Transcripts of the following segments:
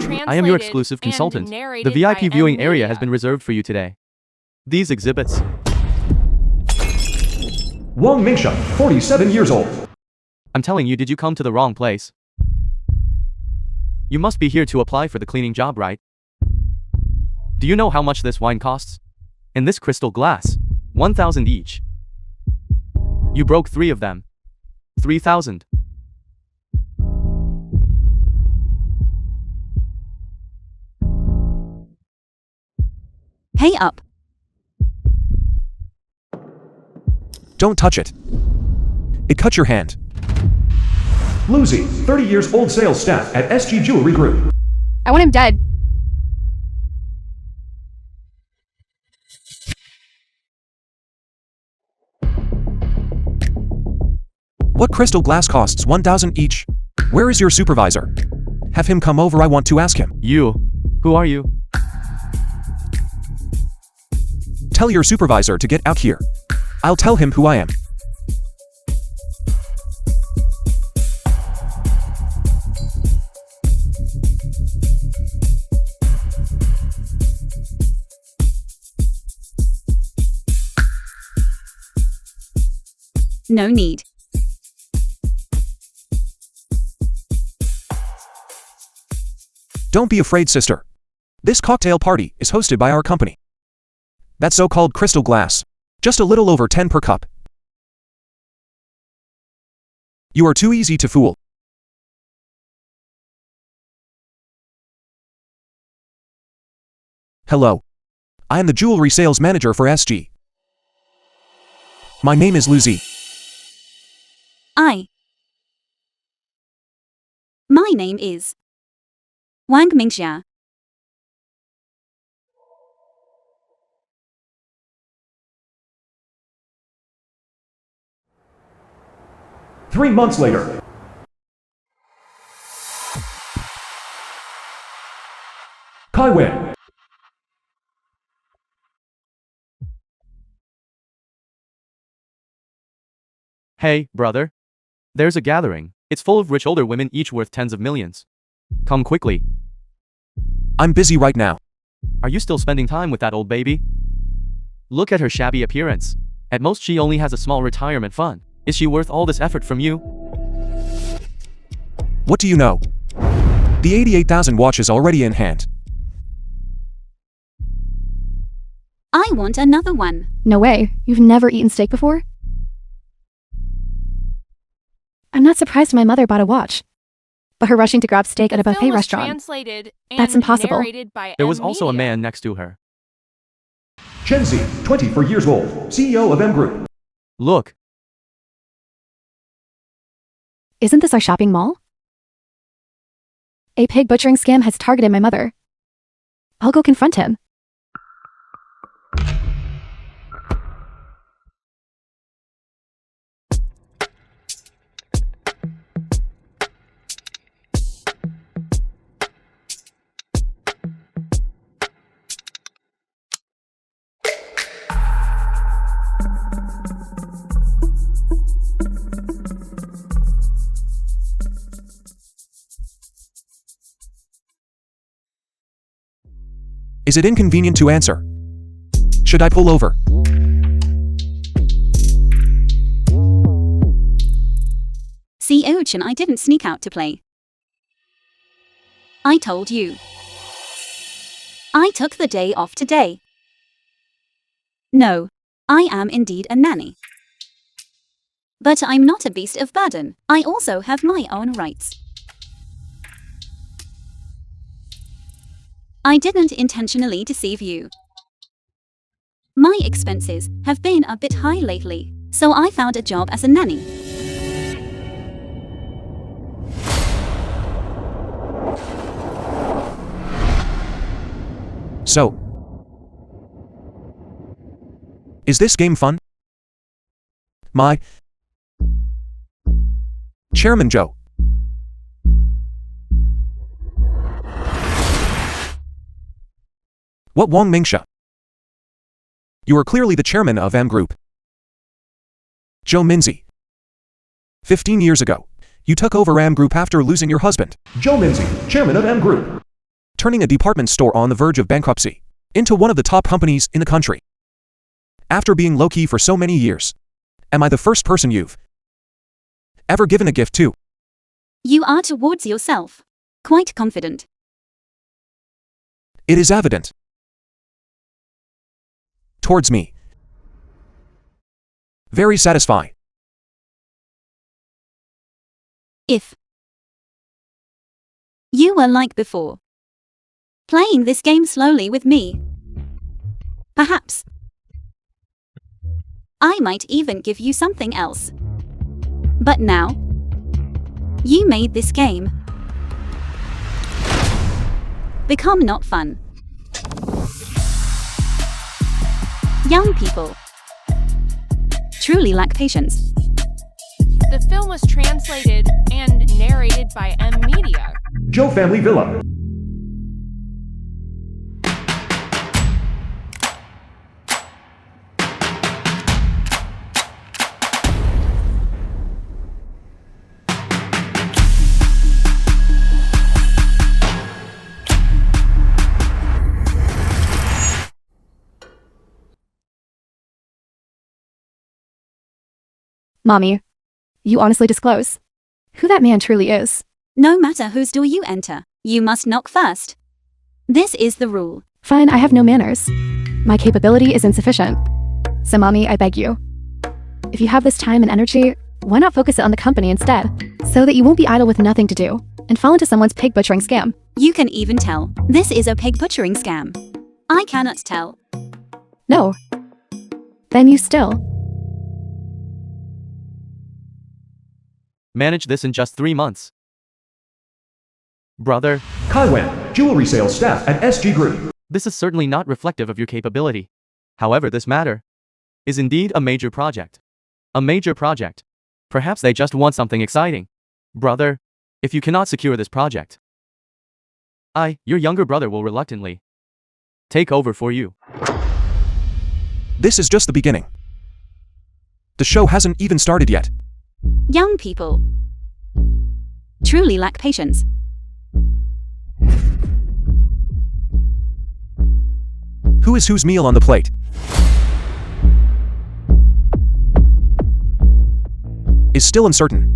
I am your exclusive consultant. The VIP viewing area has been reserved for you today. These exhibits. Wang Mingxia, 47 years old. I'm telling you, did you come to the wrong place? You must be here to apply for the cleaning job, right? Do you know how much this wine costs? And this crystal glass? 1,000 each. You broke 3 of them. 3,000. Pay up. Don't touch it. It cut your hand. Lucy, 30 years old sales staff at SG Jewelry Group. I want him dead. What crystal glass costs 1,000 each? Where is your supervisor? Have him come over, I want to ask him. You? Who are you? Tell your supervisor to get out here. I'll tell him who I am. No need. Don't be afraid, sister. This cocktail party is hosted by our company. That so-called crystal glass. Just a little over 10 per cup. You are too easy to fool. Hello. I am the jewelry sales manager for SG. My name is Lucy. My name is Wang Mingxia. Three months later. Kai Wen. Hey, brother. There's a gathering. It's full of rich older women, each worth tens of millions. Come quickly. I'm busy right now. Are you still spending time with that old baby? Look at her shabby appearance. At most she only has a small retirement fund. Is she worth all this effort from you? What do you know? The 88,000 watch is already in hand. I want another one. No way. You've never eaten steak before? I'm not surprised my mother bought a watch. But her rushing to grab steak at a buffet restaurant. That's impossible. There was also a man next to her. Chen, 24 years old, CEO of M Group. Look. Isn't this our shopping mall? A pig butchering scam has targeted my mother. I'll go confront him. Is it inconvenient to answer? Should I pull over? CEO Chen, I didn't sneak out to play. I told you. I took the day off today. No, I am indeed a nanny. But I'm not a beast of burden. I also have my own rights. I didn't intentionally deceive you. My expenses have been a bit high lately, so I found a job as a nanny. So, is this game fun? My Chairman Joe. What Wang Mingxia? You are clearly the chairman of M Group. Joe Minzy. 15 years ago, you took over M Group after losing your husband. Joe Minzy, chairman of M Group. turning a department store on the verge of bankruptcy into one of the top companies in the country. After being low-key for so many years, am I the first person you've ever given a gift to? You are towards yourself quite confident. It is evident. Towards me. Very satisfying. If you were like before, playing this game slowly with me, perhaps I might even give you something else. But now, you made this game become not fun. Young people truly lack patience. The film was translated and narrated by M Media. Joe Family Villa. Mommy, you honestly disclose who that man truly is. No matter whose door you enter, you must knock first. This is the rule. Fine, I have no manners. My capability is insufficient. So Mommy, I beg you, if you have this time and energy, why not focus it on the company instead, so that you won't be idle with nothing to do and fall into someone's pig butchering scam. You can even tell this is a pig butchering scam. I cannot tell. No. Then you still. Manage this in just 3 months. Brother, Kaiwen, jewelry sales staff at SG Group. this is certainly not reflective of your capability. However, this matter is indeed a major project. A major project. Perhaps they just want something exciting. Brother, if you cannot secure this project, your younger brother, will reluctantly take over for you. This is just the beginning. The show hasn't even started yet. Young people truly lack patience. Who is whose meal on the plate? Is still uncertain.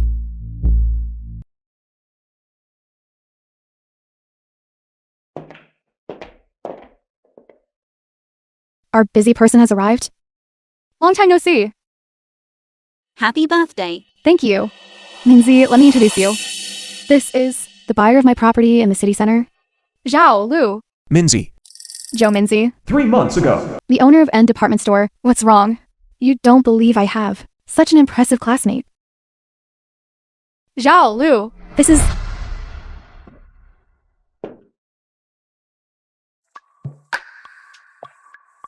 Our busy person has arrived. Long time no see. Happy birthday. Thank you. Minzy, let me introduce you. This is the buyer of my property in the city center. Zhao Lu. Minzy. Joe Minzy. 3 months ago. The owner of N department store. What's wrong? You don't believe I have such an impressive classmate. Zhao Lu. This is...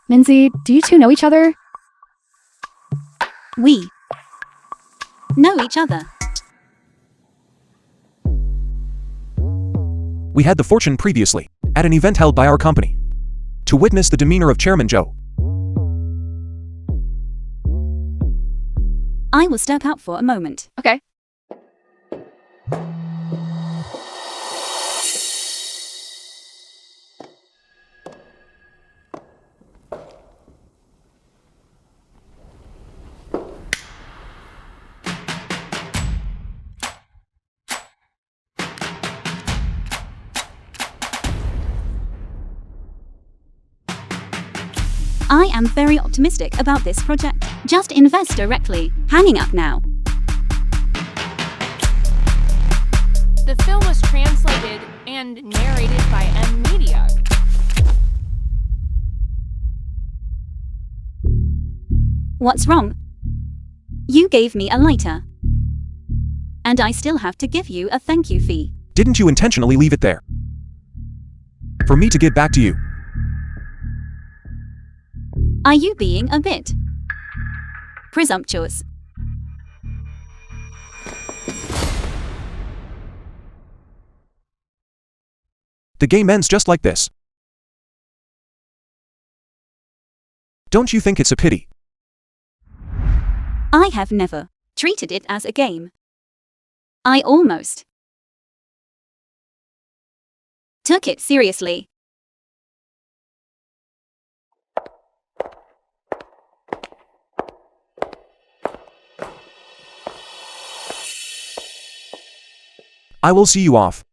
Minzy, do you two know each other? We know each other. We had the fortune previously, at an event held by our company, to witness the demeanor of Chairman Joe. I will step out for a moment. Okay. I am very optimistic about this project. Just invest directly. Hanging up now. The film was translated and narrated by M Media. What's wrong? You gave me a lighter. And I still have to give you a thank you fee. Didn't you intentionally leave it there? For me to give back to you. Are you being a bit presumptuous? The game ends just like this. Don't you think it's a pity? I have never treated it as a game. I almost took it seriously. I will see you off.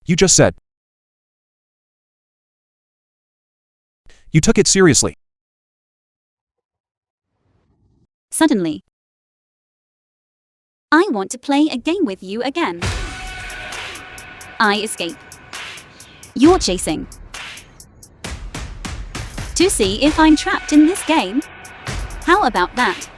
You just said. You took it seriously. Suddenly, I want to play a game with you again. I escape. You're chasing. To see if I'm trapped in this game? How about that?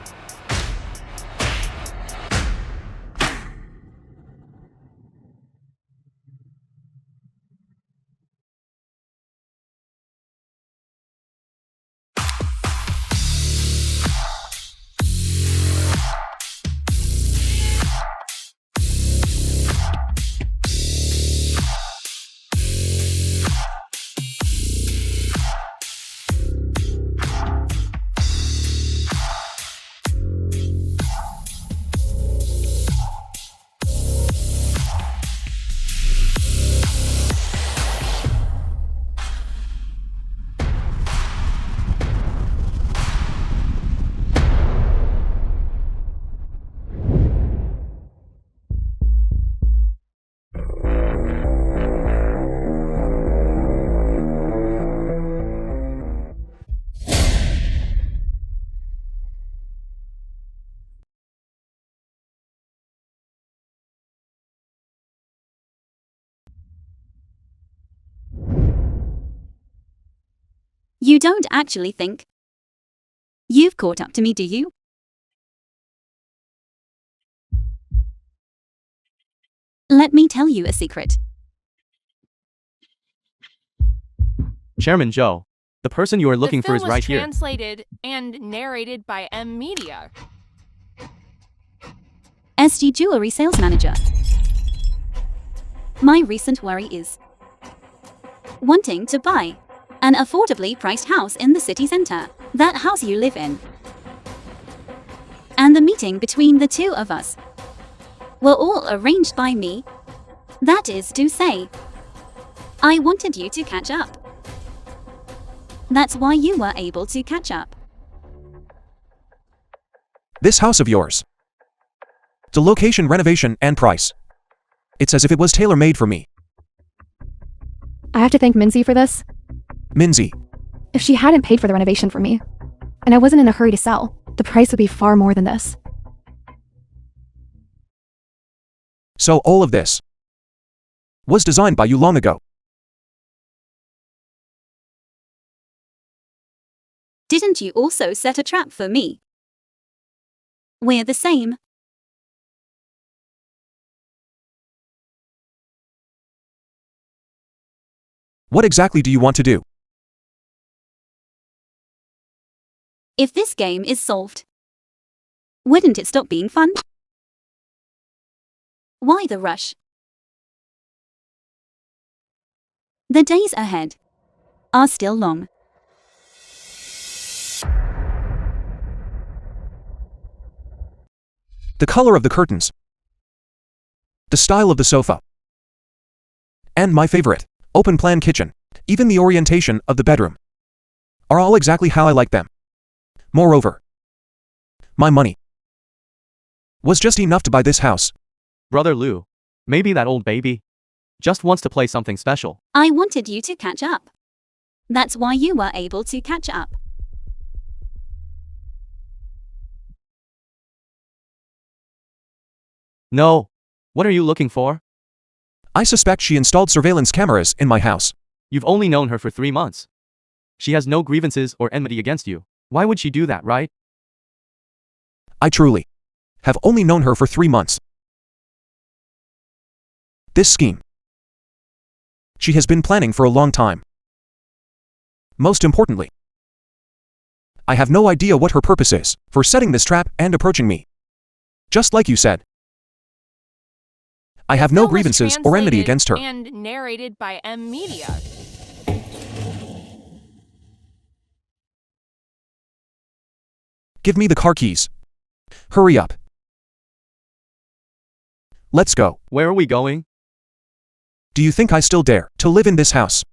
You don't actually think you've caught up to me, do you? Let me tell you a secret. Chairman Joe, the person you are looking for is right The here. film was translated and narrated by Media. SG Jewelry Sales Manager. My recent worry is wanting to buy an affordably priced house in the city center, that house you live in. And the meeting between the two of us were all arranged by me. That is to say, I wanted you to catch up. That's why you were able to catch up. This house of yours. The location, renovation, and price. It's as if it was tailor-made for me. I have to thank Minzy for this. Minzy. If she hadn't paid for the renovation for me, and I wasn't in a hurry to sell, the price would be far more than this. So all of this was designed by you long ago. Didn't you also set a trap for me? We're the same. What exactly do you want to do? If this game is solved, wouldn't it stop being fun? Why the rush? The days ahead are still long. The color of the curtains. The style of the sofa. And my favorite, open-plan kitchen, even the orientation of the bedroom, are all exactly how I like them. Moreover, my money was just enough to buy this house. Brother Lou, maybe that old baby just wants to play something special. I wanted you to catch up. That's why you were able to catch up. No. What are you looking for? I suspect she installed surveillance cameras in my house. You've only known her for 3 months. She has no grievances or enmity against you. Why would she do that, right? I truly have only known her for 3 months. This scheme she has been planning for a long time. Most importantly, I have no idea what her purpose is for setting this trap and approaching me. Just like you said, I have no Film was grievances or enmity translated against her. And narrated by Media. Give me the car keys. Hurry up. Let's go. Where are we going? Do you think I still dare to live in this house?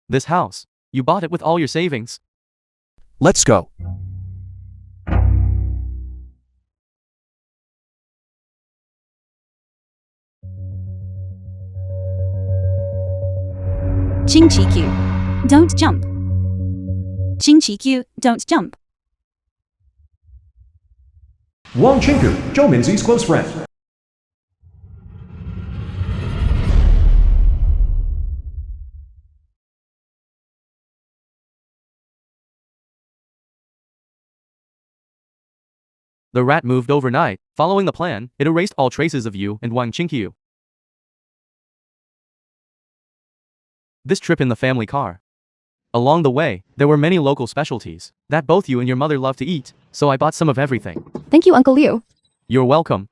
This house. You bought it with all your savings. Let's go. Ching-chi-kyu. Don't jump. Ching-chi-kyu, don't jump. Wang Chinku, Zhou Minzi's close friend. The rat moved overnight. Following the plan, it erased all traces of you and Wang Qingqiu. This trip in the family car. Along the way, there were many local specialties that both you and your mother love to eat, so I bought some of everything. Thank you, Uncle Liu. You're welcome.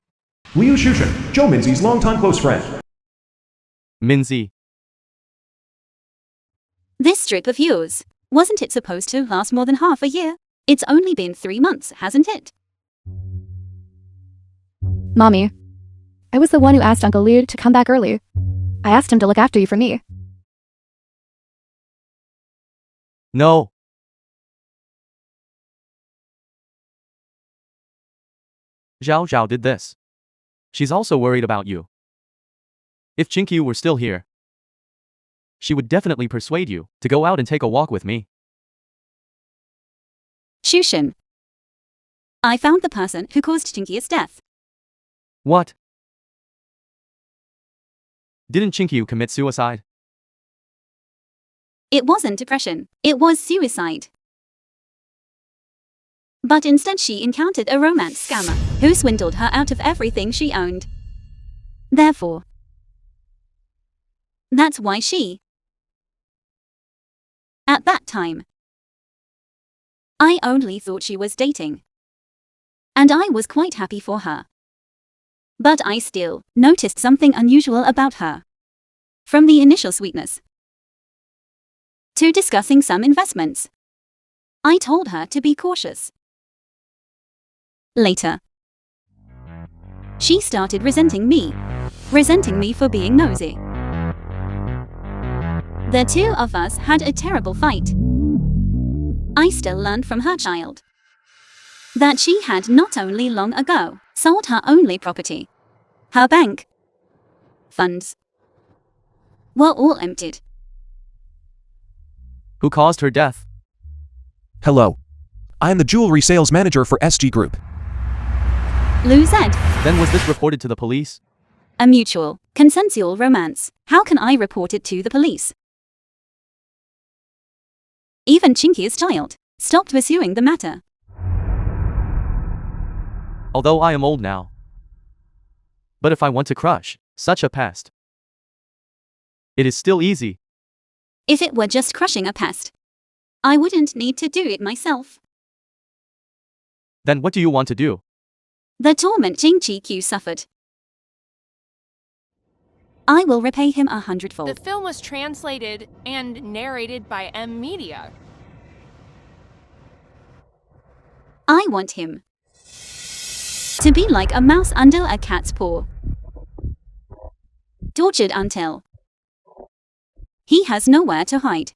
Liu Shushan, Zhou Minzi's longtime close friend. Minzi. This trip of yours, wasn't it supposed to last more than half a year? It's only been 3 months, hasn't it? Mommy, I was the one who asked Uncle Liu to come back early. I asked him to look after you for me. No. Zhao Zhao did this. She's also worried about you. If Qingqiu were still here, she would definitely persuade you to go out and take a walk with me. Shushan. I found the person who caused Qingqiu's death. What? Didn't Qingqiu commit suicide? It wasn't depression, it was suicide. But instead she encountered a romance scammer who swindled her out of everything she owned. Therefore, that's why she... At that time, I only thought she was dating. And I was quite happy for her. But I still noticed something unusual about her. From the initial sweetness to discussing some investments, I told her to be cautious. Later, she started resenting me for being nosy. The two of us had a terrible fight. I still learned from her child that she had not only long ago sold her only property, her bank funds were all emptied. Who caused her death? Hello. I am the jewelry sales manager for SG Group. Lu Z. Then was this reported to the police? A mutual, consensual romance. How can I report it to the police? Even Qingqiu's child stopped pursuing the matter. Although I am old now. But if I want to crush such a pest, it is still easy. If it were just crushing a pest, I wouldn't need to do it myself. Then what do you want to do? The torment Qingqiu suffered, I will repay him 100-fold. The film was translated and narrated by M Media. I want him to be like a mouse under a cat's paw, tortured until he has nowhere to hide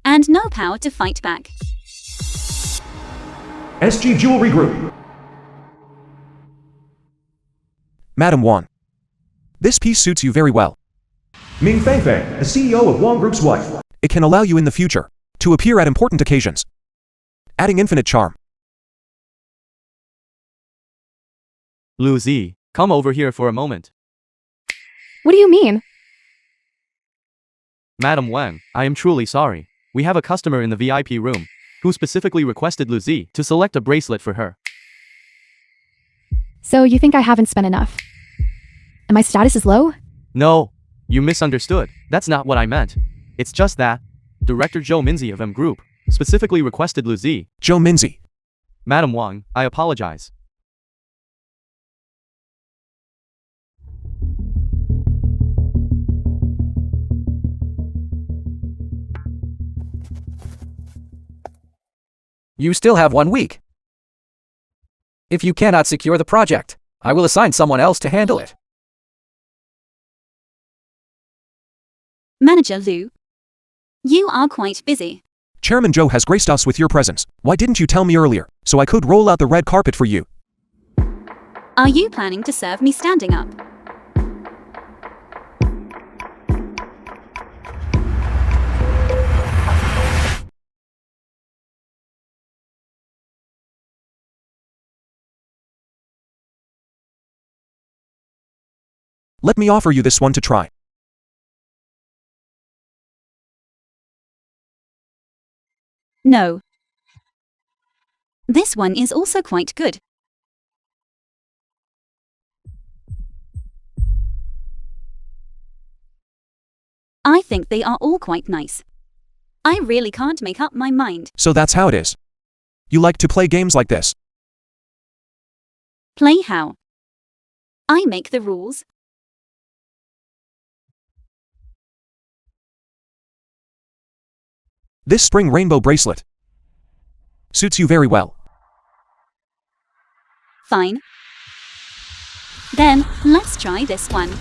and no power to fight back. SG Jewelry Group. Madam Wang. This piece suits you very well. Ming Fangfang, the CEO of Wang Group's wife. It can allow you in the future to appear at important occasions, adding infinite charm. Lu Zi, come over here for a moment. What do you mean? Madam Wang, I am truly sorry. We have a customer in the VIP room who specifically requested Lu Zi to select a bracelet for her. So you think I haven't spent enough? And my status is low? No, you misunderstood. That's not what I meant. It's just that Director Zhou Minzi of M Group specifically requested Lu Zi. Zhou Minzi. Madam Wang, I apologize. You still have 1 week. If you cannot secure the project, I will assign someone else to handle it. Manager Lou, you are quite busy. Chairman Joe has graced us with your presence. Why didn't you tell me earlier, so I could roll out the red carpet for you? Are you planning to serve me standing up? Let me offer you this one to try. No. This one is also quite good. I think they are all quite nice. I really can't make up my mind. So that's how it is. You like to play games like this? Play how? I make the rules. This spring rainbow bracelet suits you very well. Fine. Then, let's try this one.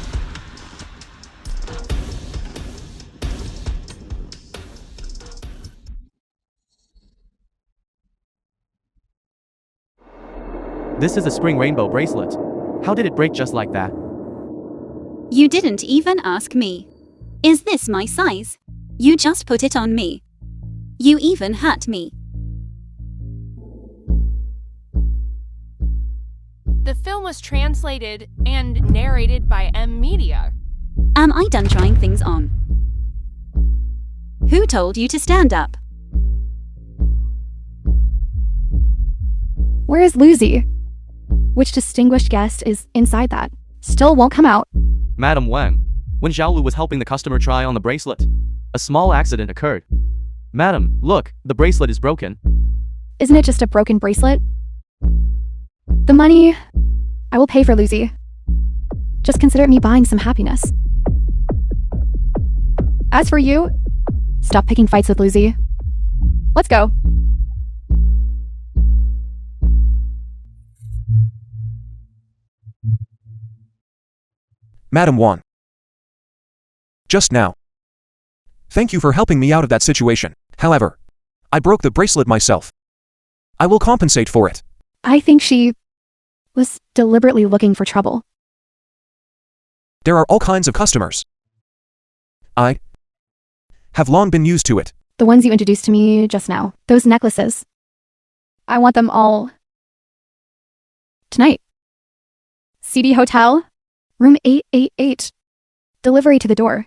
This is a spring rainbow bracelet. How did it break just like that? You didn't even ask me. Is this my size? You just put it on me. You even hurt me. The film was translated and narrated by M Media. Am I done trying things on? Who told you to stand up? Where is Lucy? Which distinguished guest is inside that? Still won't come out. Madam Wang, when Xiaolu was helping the customer try on the bracelet, a small accident occurred. Madam, look, the bracelet is broken. Isn't it just a broken bracelet? The money, I will pay for Lucy. Just consider me buying some happiness. As for you, stop picking fights with Lucy. Let's go. Madam Wan. Just now. Thank you for helping me out of that situation. However, I broke the bracelet myself. I will compensate for it. I think she was deliberately looking for trouble. There are all kinds of customers. I have long been used to it. The ones you introduced to me just now. Those necklaces. I want them all. Tonight. CD Hotel, room 888. Delivery to the door.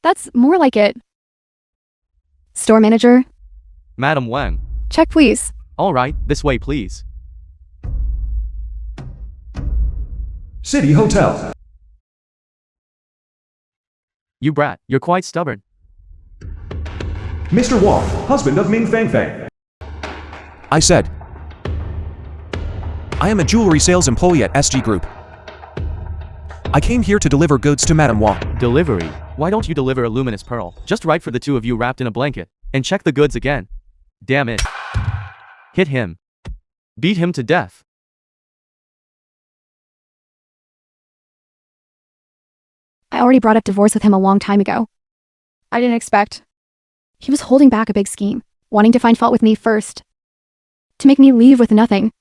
That's more like it. Store manager, Madam Wang. check please. All right, this way please. City Hotel. You brat, you're quite stubborn. Mr. Wong, husband of Ming Fang Fang. I said, I am a jewelry sales employee at SG Group. I came here to deliver goods to Madam Wong. Delivery? Why don't you deliver a luminous pearl? Just right for the two of you wrapped in a blanket. And check the goods again. Damn it. Hit him. Beat him to death. I already brought up divorce with him a long time ago. I didn't expect. He was holding back a big scheme, wanting to find fault with me first. To make me leave with nothing.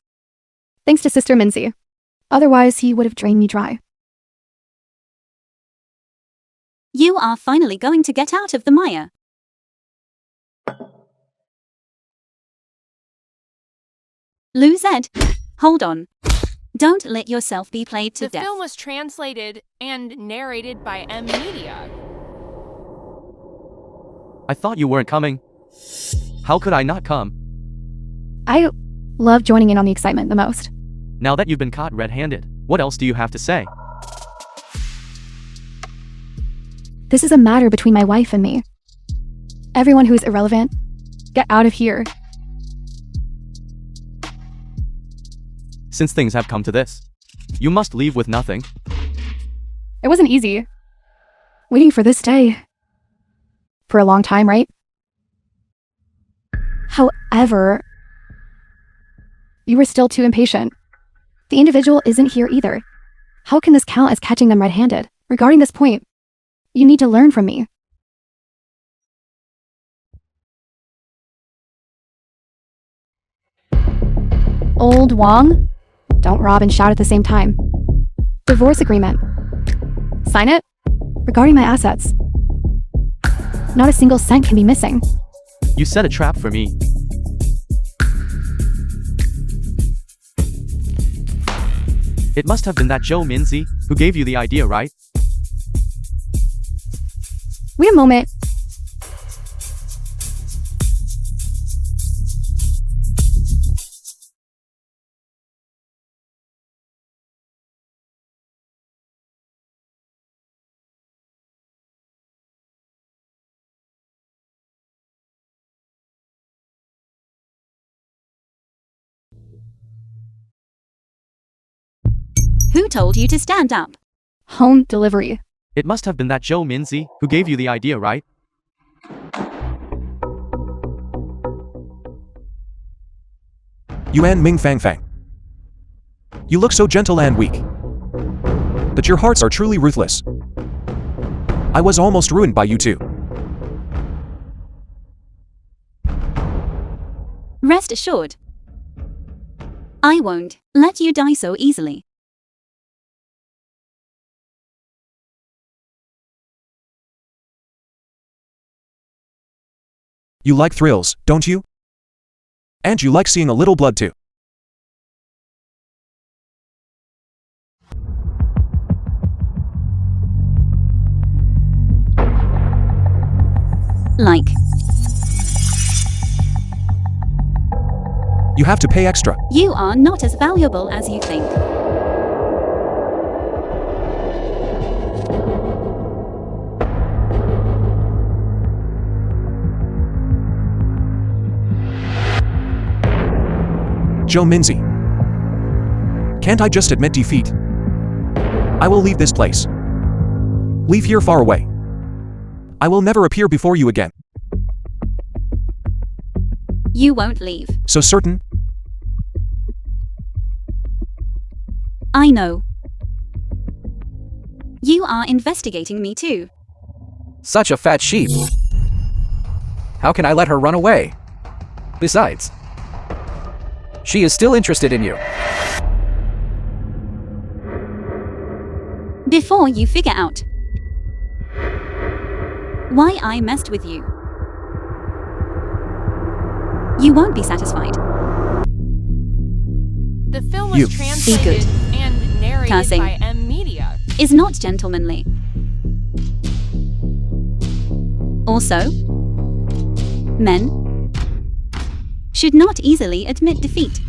Thanks to Sister Minzy. Otherwise, he would have drained me dry. You are finally going to get out of the mire. Lou Zed, hold on. Don't let yourself be played to The death. film was translated and narrated by M Media. I thought you weren't coming. How could I not come? I love joining in on the excitement the most. Now that you've been caught red-handed, what else do you have to say? This is a matter between my wife and me. Everyone who is irrelevant, get out of here. Since things have come to this, You must leave with nothing. It wasn't easy. Waiting for this day. For a long time, right? However, you were still too impatient. The individual isn't here either. How can this count as catching them red-handed? Regarding this point, you need to learn from me. Old Wong? Don't rob and shout at the same time. Divorce agreement. Sign it? Regarding my assets. Not a single cent can be missing. You set a trap for me. It must have been that Joe Minzy who gave you the idea, right? Wait a moment. Who told you to stand up? Home delivery. It must have been that Joe Minzy who gave you the idea, right? Yuan Ming Fang Fang. You look so gentle and weak. But your hearts are truly ruthless. I was almost ruined by you too. Rest assured. I won't let you die so easily. You like thrills, don't you? And you like seeing a little blood too. Like, You have to pay extra. you are not as valuable as you think. Joe Minzy. Can't I just admit defeat? I will leave this place. Leave here far away. I will never appear before you again. You won't leave. So certain? I know. You are investigating me too. Such a fat sheep. How can I let her run away? Besides, she is still interested in you. Before you figure out why I messed with you, you won't be satisfied. The film was You. translated and narrated Cursing. by M Media. Is not gentlemanly. Also, men should not easily admit defeat.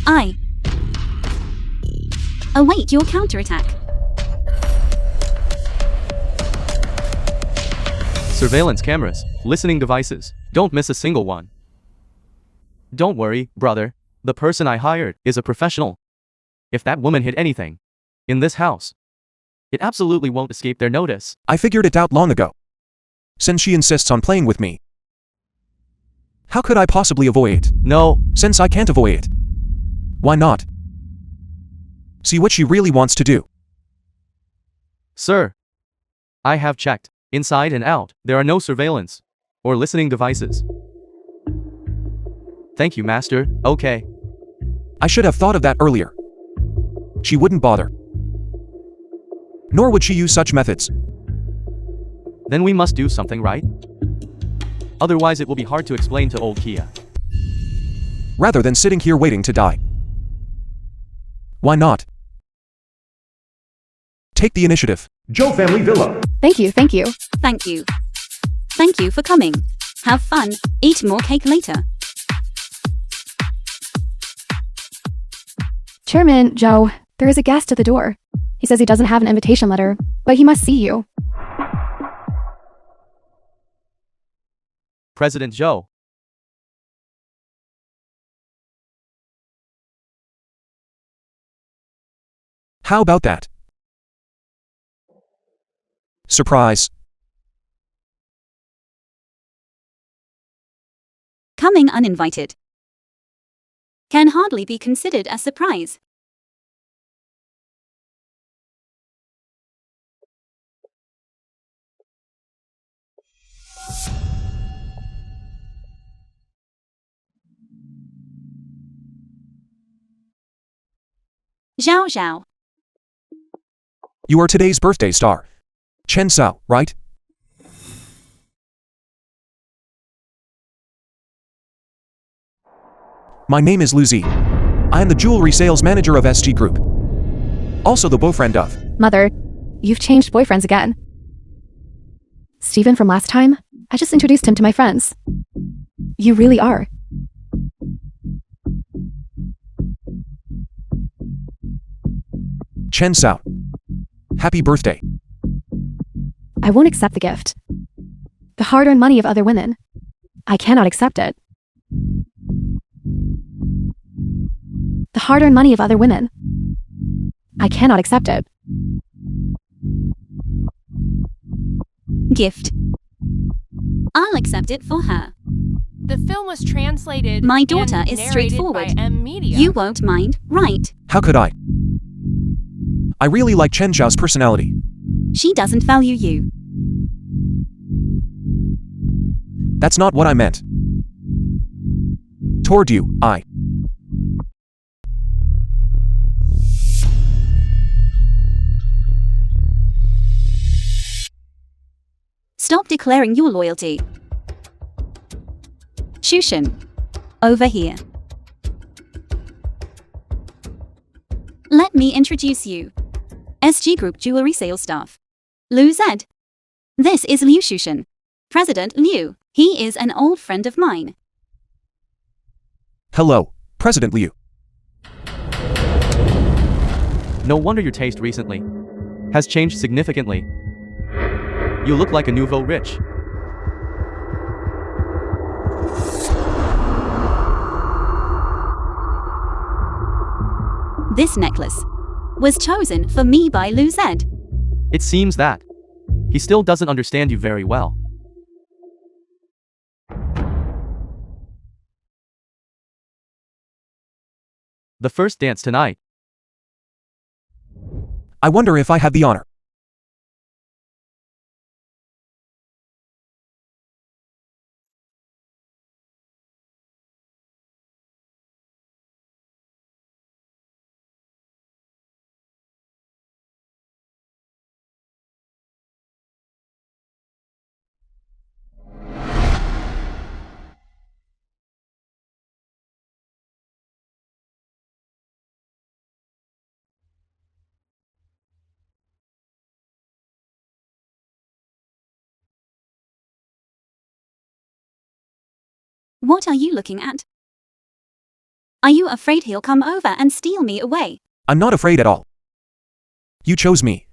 I await your counterattack. Surveillance cameras, listening devices. Don't miss a single one. Don't worry, brother. The person I hired is a professional. If that woman hid anything in this house, it absolutely won't escape their notice. I figured it out long ago. Since she insists on playing with me, how could I possibly avoid it? No, Since I can't avoid it, why not? See what she really wants to do. sir. I have checked. Inside and out, there are no surveillance or listening devices. Thank you, master. Okay. I should have thought of that earlier. She wouldn't bother. Nor would she use such methods. Then we must do something, right? Otherwise it will be hard to explain to old Kia. Rather than sitting here waiting to die. Why not? Take the initiative. Joe Family Villa. Thank you, thank you. Thank you. Thank you for coming. Have fun. Eat more cake later. Chairman, Joe, there is a guest at the door. He says he doesn't have an invitation letter, but he must see you. President Joe. How about that? Surprise. Coming uninvited can hardly be considered a surprise. Zhao Zhao. You are today's birthday star. Chen Sao, right? My name is Lu Zi. I am the jewelry sales manager of SG Group. Also the boyfriend of. Mother, you've changed boyfriends again. Steven from last time? I just introduced him to my friends. You really are. Chen Sao. Happy birthday. I won't accept the gift. The hard-earned money of other women. I cannot accept it. The hard-earned money of other women. I cannot accept it. Gift. I'll accept it for her. The film was translated My daughter and is narrated straightforward. by M Media. You won't mind, right? How could I? I really like Chen Zhao's personality. She doesn't value you. That's not what I meant. Toward you, I. Stop declaring your loyalty. Shushan. Over here. Let me introduce you. SG Group Jewelry Sales Staff. Lu Z. This is Liu Shushan. President Liu. He is an old friend of mine. Hello, President Liu. No wonder your taste recently has changed significantly. You look like a nouveau rich. This necklace was chosen for me by Lu Z. It seems that he still doesn't understand you very well. The first dance tonight. I wonder if I have the honor. What are you looking at? Are you afraid he'll come over and steal me away? I'm not afraid at all. You chose me.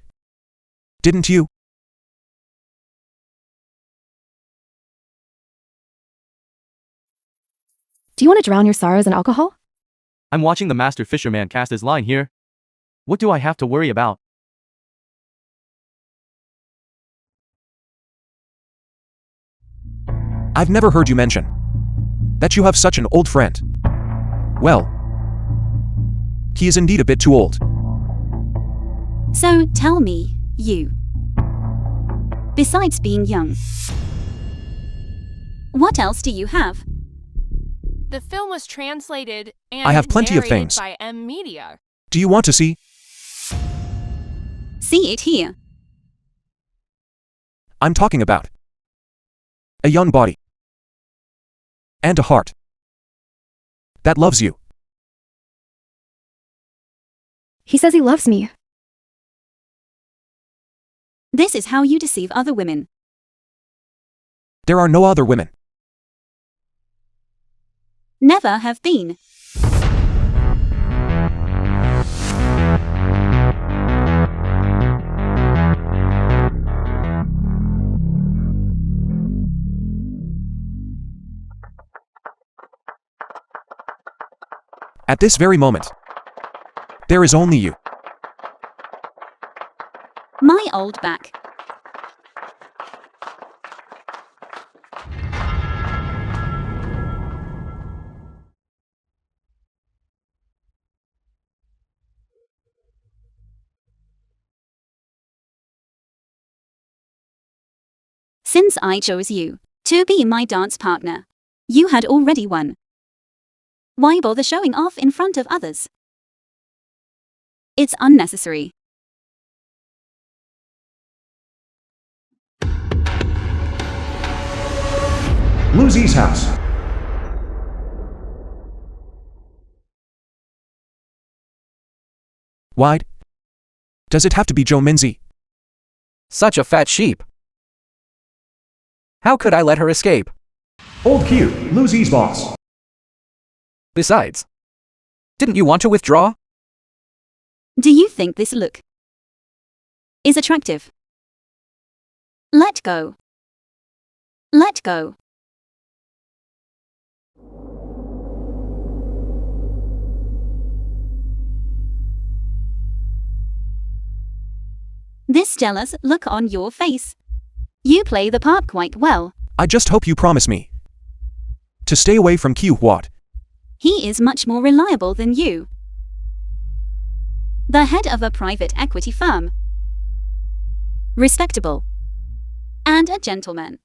Didn't you? Do you want to drown your sorrows in alcohol? I'm watching the master fisherman cast his line here. What do I have to worry about? I've never heard you mention that you have such an old friend. Well, he is indeed a bit too old. So tell me, you. Besides being young, what else do you have? The film was translated and I have plenty of narrated things. by M Media. Do you want to see? See it here. I'm talking about a young body and a heart that loves you. He says he loves me. This is how you deceive other women. There are no other women. Never have been. At this very moment, there is only you. My old back. Since I chose you to be my dance partner, you had already won. Why bother showing off in front of others? It's unnecessary. Lucy's house. Why does it have to be Joe Minzy? Such a fat sheep. How could I let her escape? Old Q, Lucy's boss. Besides, didn't you want to withdraw? Do you think this look is attractive? Let go. Let go. This jealous look on your face. You play the part quite well. I just hope you promise me to stay away from Q. What? He is much more reliable than you. The head of a private equity firm. Respectable. And a gentleman.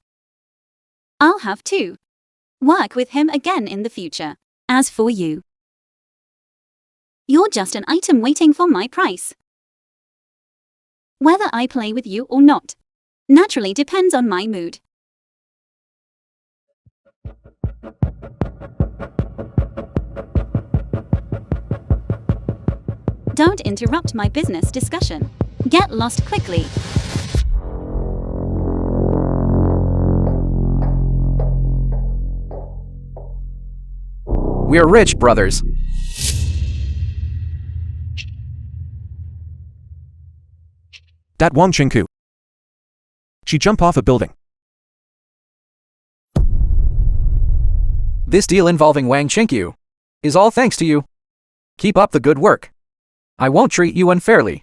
I'll have to work with him again in the future. As for you, you're just an item waiting for my price. Whether I play with you or not naturally depends on my mood. Don't interrupt my business discussion. Get lost quickly. We're rich, brothers. That Wang Chinku. She jumped off a building. This deal involving Wang Chinku is all thanks to you. Keep up the good work. I won't treat you unfairly.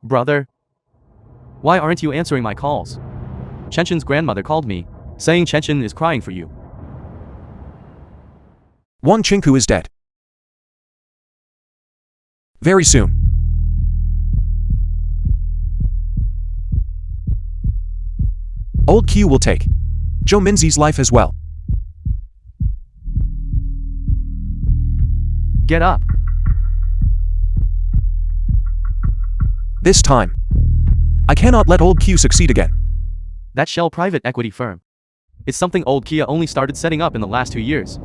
Brother, why aren't you answering my calls? Chenchen's grandmother called me, saying Chen is crying for you. Wang Chinku is dead. Very soon. Old Q will take Joe Minzy's life as well. Get up. This time, I cannot let old Q succeed again. That Shell private equity firm. It's something old Kia only started setting up in the last 2 years.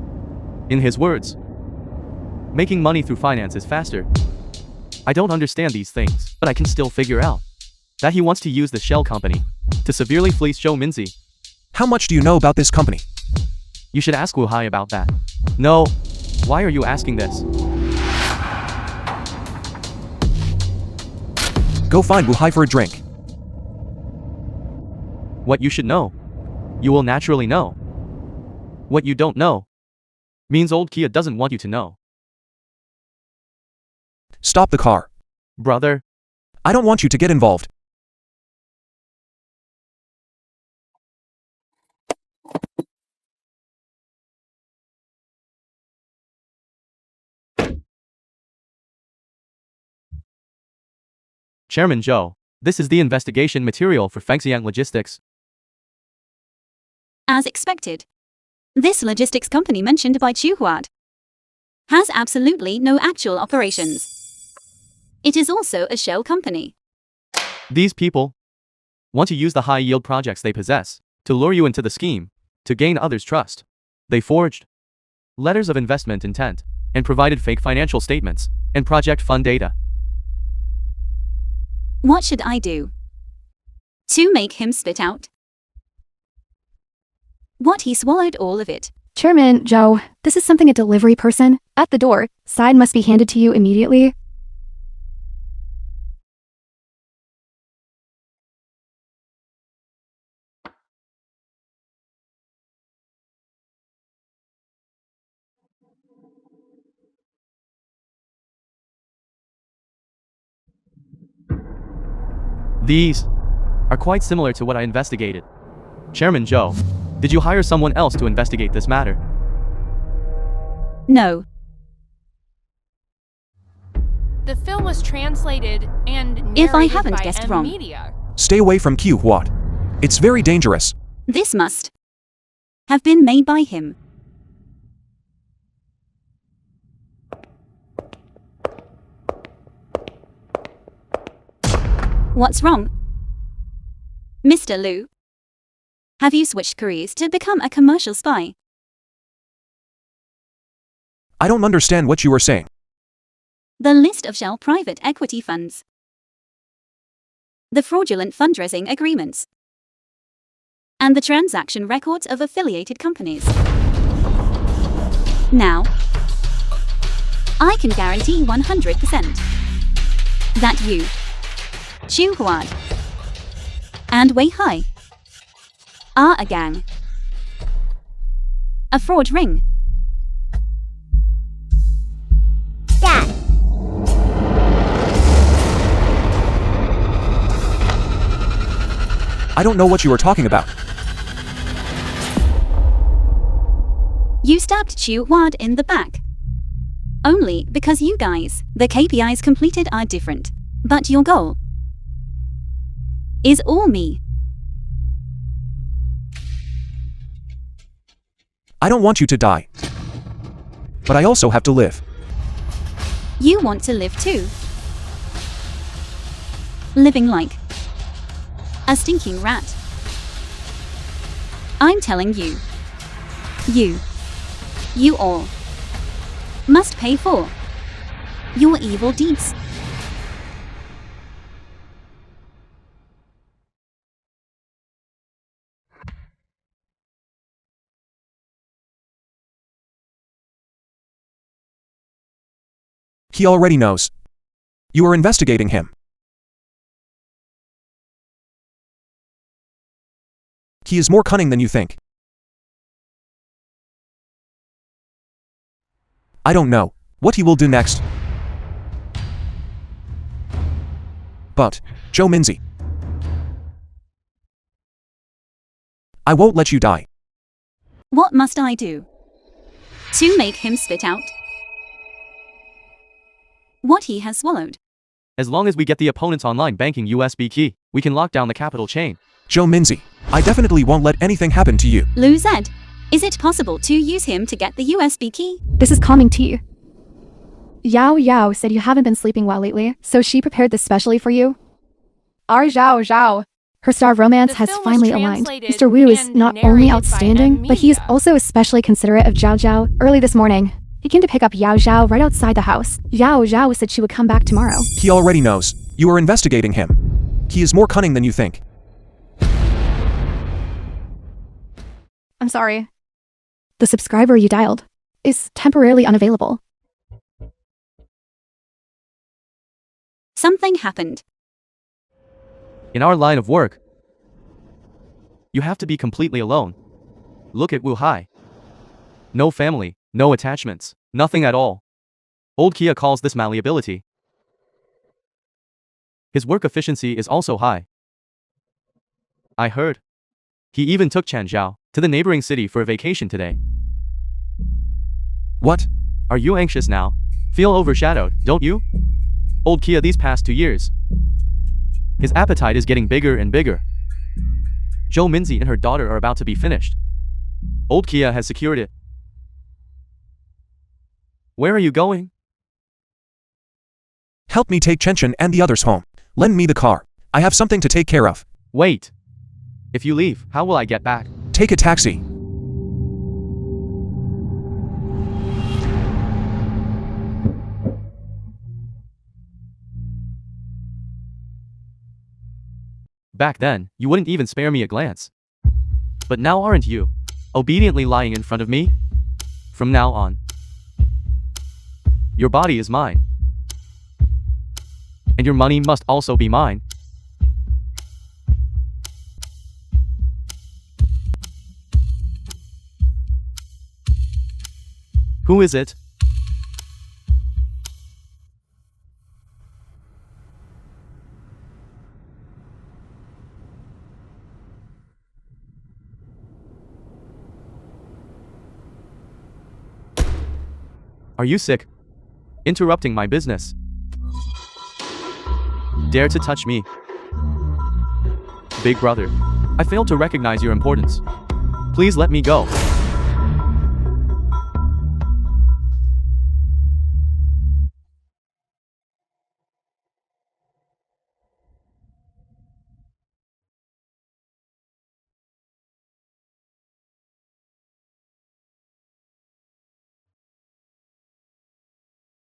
In his words, making money through finance is faster. I don't understand these things, but I can still figure out that he wants to use the Shell company to severely fleece Joe Minzy. How much do you know about this company? You should ask Wu Hai about that. No. Why are you asking this? Go find Wu Hai for a drink. What you should know, you will naturally know. What you don't know means old Kia doesn't want you to know. Stop the car. Brother, I don't want you to get involved. Chairman Zhou, this is the investigation material for Fengxiang Logistics. As expected, this logistics company mentioned by Chu Huat has absolutely no actual operations. It is also a shell company. These people want to use the high-yield projects they possess to lure you into the scheme, to gain others' trust. They forged letters of investment intent and provided fake financial statements and project fund data. What should I do? To make him spit out? What, he swallowed all of it? Chairman, Joe, this is something a delivery person at the door. Side must be handed to you immediately. These are quite similar to what I investigated. Chairman Joe, did you hire someone else to investigate this matter? No. The film was translated and narrated If I haven't by guessed M wrong. Media. Stay away from Q what? It's very dangerous. This must have been made by him. What's wrong? Mr. Liu? Have you switched careers to become a commercial spy? I don't understand what you are saying. The list of Shell private equity funds. The fraudulent fundraising agreements. And the transaction records of affiliated companies. Now, I can guarantee 100% that you, Xu Huan, and Wei Hai are a gang. A fraud ring. Dad. I don't know what you are talking about. You stabbed Chu Huan in the back. Only because you guys, the KPIs completed are different. But your goal is all me. I don't want you to die. But I also have to live. You want to live too. Living like a stinking rat. I'm telling you. You all must pay for your evil deeds. He already knows. You are investigating him. He is more cunning than you think. I don't know what he will do next. But, Joe Minzy, I won't let you die. What must I do to make him spit out what he has swallowed? As long as we get the opponent's online banking USB key, we can lock down the capital chain. Joe Minzy, I definitely won't let anything happen to you. Lu said, is it possible to use him to get the USB key? This is calming tea. Yao Yao said you haven't been sleeping well lately, so she prepared this specially for you. Our Zhao Zhao. Her star of romance The has film was finally aligned. translated Mr. Wu is and not only narrated by outstanding, but he is M-Media. also especially considerate of Zhao Zhao. Early this morning, he came to pick up Yao Zhao right outside the house. Yao Zhao said she would come back tomorrow. He already knows. You are investigating him. He is more cunning than you think. I'm sorry. The subscriber you dialed is temporarily unavailable. Something happened. In our line of work, you have to be completely alone. Look at Wu Hai. No family, no attachments, nothing at all. Old Kia calls this malleability. His work efficiency is also high. I heard. He even took Chen Zhao to the neighboring city for a vacation today. What? Are you anxious now? Feel overshadowed, don't you? Old Kia these past 2 years. His appetite is getting bigger and bigger. Joe Minzy and her daughter are about to be finished. Old Kia has secured it. Where are you going? Help me take Chen and the others home. Lend me the car. I have something to take care of. Wait. If you leave, how will I get back? Take a taxi. Back then, you wouldn't even spare me a glance. But now aren't you? Obediently lying in front of me? From now on, your body is mine. And your money must also be mine. Who is it? Are you sick? Interrupting my business. Dare to touch me. Big brother, I fail to recognize your importance. Please let me go.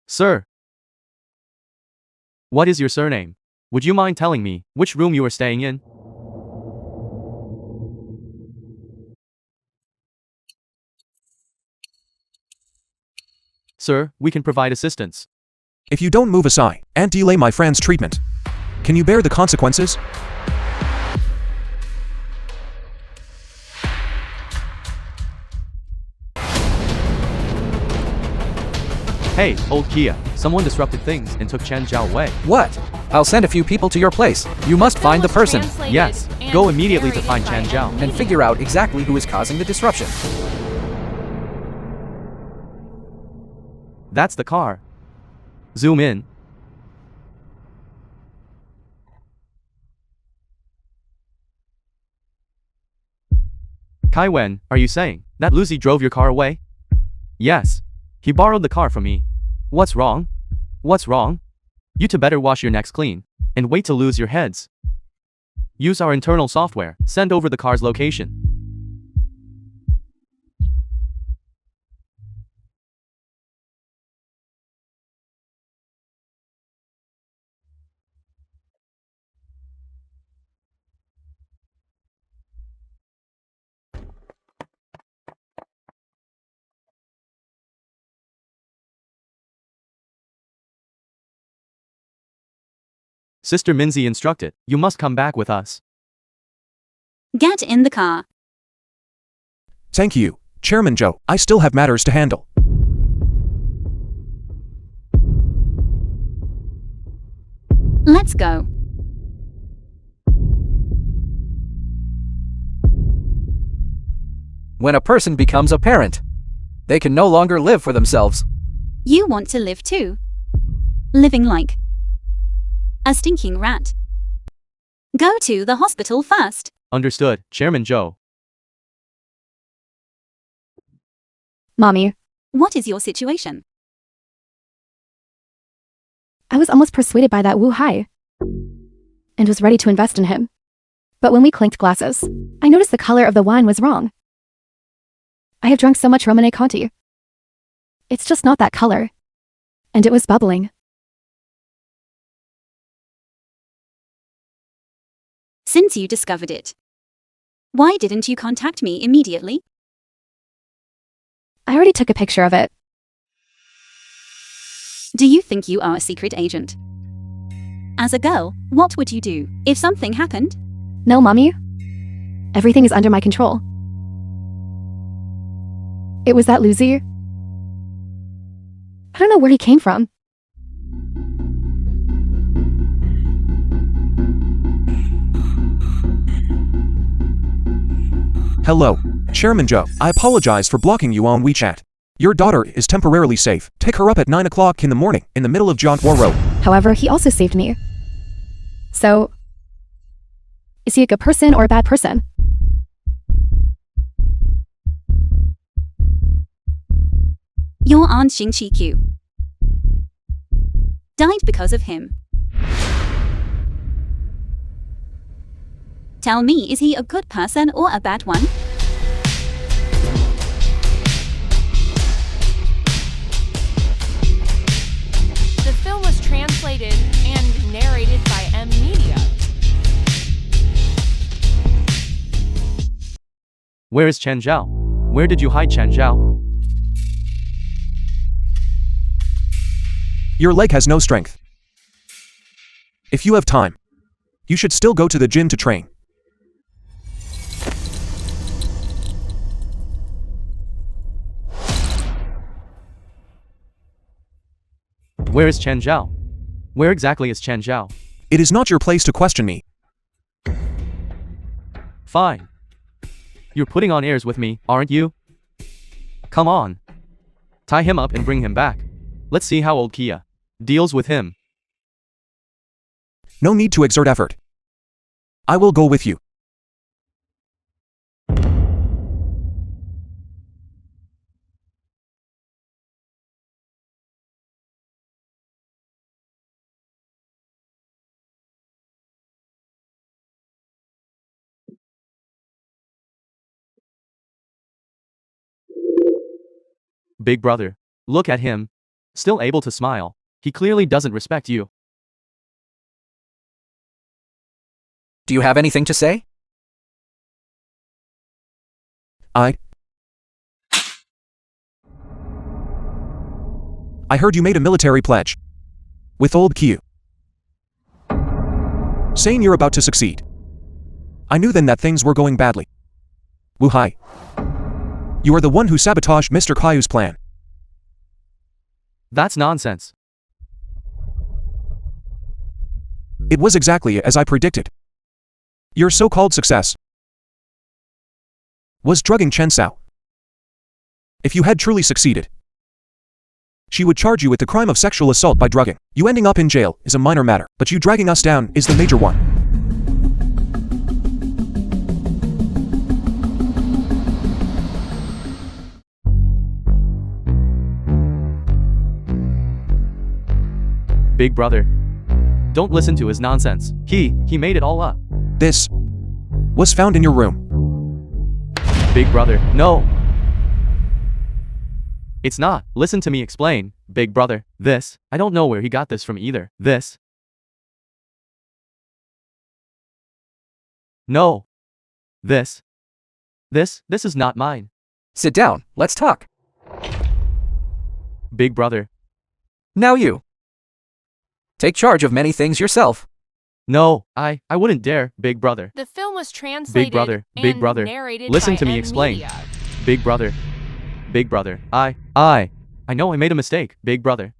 Sir. What is your surname? Would you mind telling me which room you are staying in? Sir, we can provide assistance. If you don't move aside and delay my friend's treatment, can you bear the consequences? Hey, old Kia, someone disrupted things and took Chen Zhao away. What? I'll send a few people to your place. You must find the person Yes, go immediately to find Chen Zhao. and figure out exactly who is causing the disruption. That's the car. Zoom in. Kai Wen, are you saying that Lucy drove your car away? Yes. He borrowed the car from me. What's wrong? What's wrong? You two better wash your necks clean and wait to lose your heads. Use our internal software. Send over the car's location. Sister Minzy instructed, you must come back with us. Get in the car. Thank you, Chairman Joe. I still have matters to handle. Let's go. When a person becomes a parent, they can no longer live for themselves. You want to live too. Living like a stinking rat. Go to the hospital first. Understood, Chairman Joe. Mommy, What is your situation? I was almost persuaded by that Wu Hai and was ready to invest in him. But when we clinked glasses, I noticed the color of the wine was wrong. I have drunk so much Romane Conti. It's just not that color. And it was bubbling. Since you discovered it, why didn't you contact me immediately? I already took a picture of it. Do you think you are a secret agent? As a girl, what would you do if something happened? No, Mommy. Everything is under my control. It was that Lucy. I don't know where he came from. Hello, Chairman Joe. I apologize for blocking you on WeChat. Your daughter is temporarily safe. Pick her up at 9 o'clock in the morning, in the middle of John War Road. However, he also saved me. So, is he a good person or a bad person? Your aunt Xing Chi-Q died because of him. Tell me, is he a good person or a bad one? The film was translated and narrated by M Media. Where is Chen Zhao? Where did you hide Chen Zhao? Your leg has no strength. If you have time, you should still go to the gym to train. Where is Chen Zhao? Where exactly is Chen Zhao? It is not your place to question me. Fine. You're putting on airs with me, aren't you? Come on. Tie him up and bring him back. Let's see how old Kia deals with him. No need to exert effort. I will go with you. Big brother. Look at him. Still able to smile. He clearly doesn't respect you. Do you have anything to say? I heard you made a military pledge. With old Q. Saying you're about to succeed. I knew then that things were going badly. Wuhai. You are the one who sabotaged Mr. Caillou's plan. That's nonsense. It was exactly as I predicted. Your so-called success was drugging Chen Zhao. If you had truly succeeded, she would charge you with the crime of sexual assault by drugging. You ending up in jail is a minor matter, but you dragging us down is the major one. Big brother. Don't listen to his nonsense. He made it all up. This was found in your room. Big brother, no. It's not. Listen to me explain, big brother. This, I don't know where he got this from either. This. No. This is not mine. Sit down, let's talk. Big brother. Now you. Take charge of many things yourself. No, I wouldn't dare, big brother. The film was translated Big brother, and narrated listen by to me M explain. Media. Big brother. I know I made a mistake, big brother.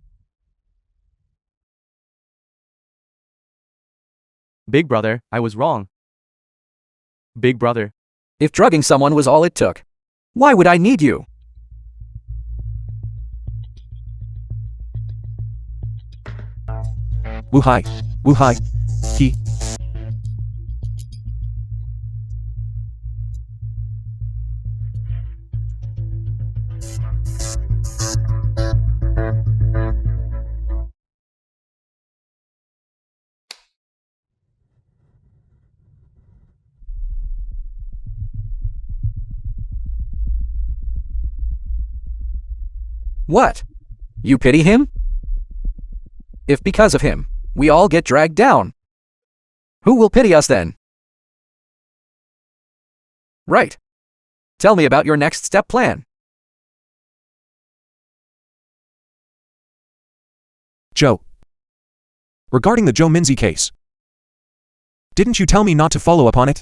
Big brother, I was wrong. Big brother. If drugging someone was all it took, why would I need you? Wuhai. He. What? You pity him? If because of him, we all get dragged down, who will pity us then? Right. Tell me about your next step plan. Joe. Regarding the Joe Minzy case. Didn't you tell me not to follow up on it?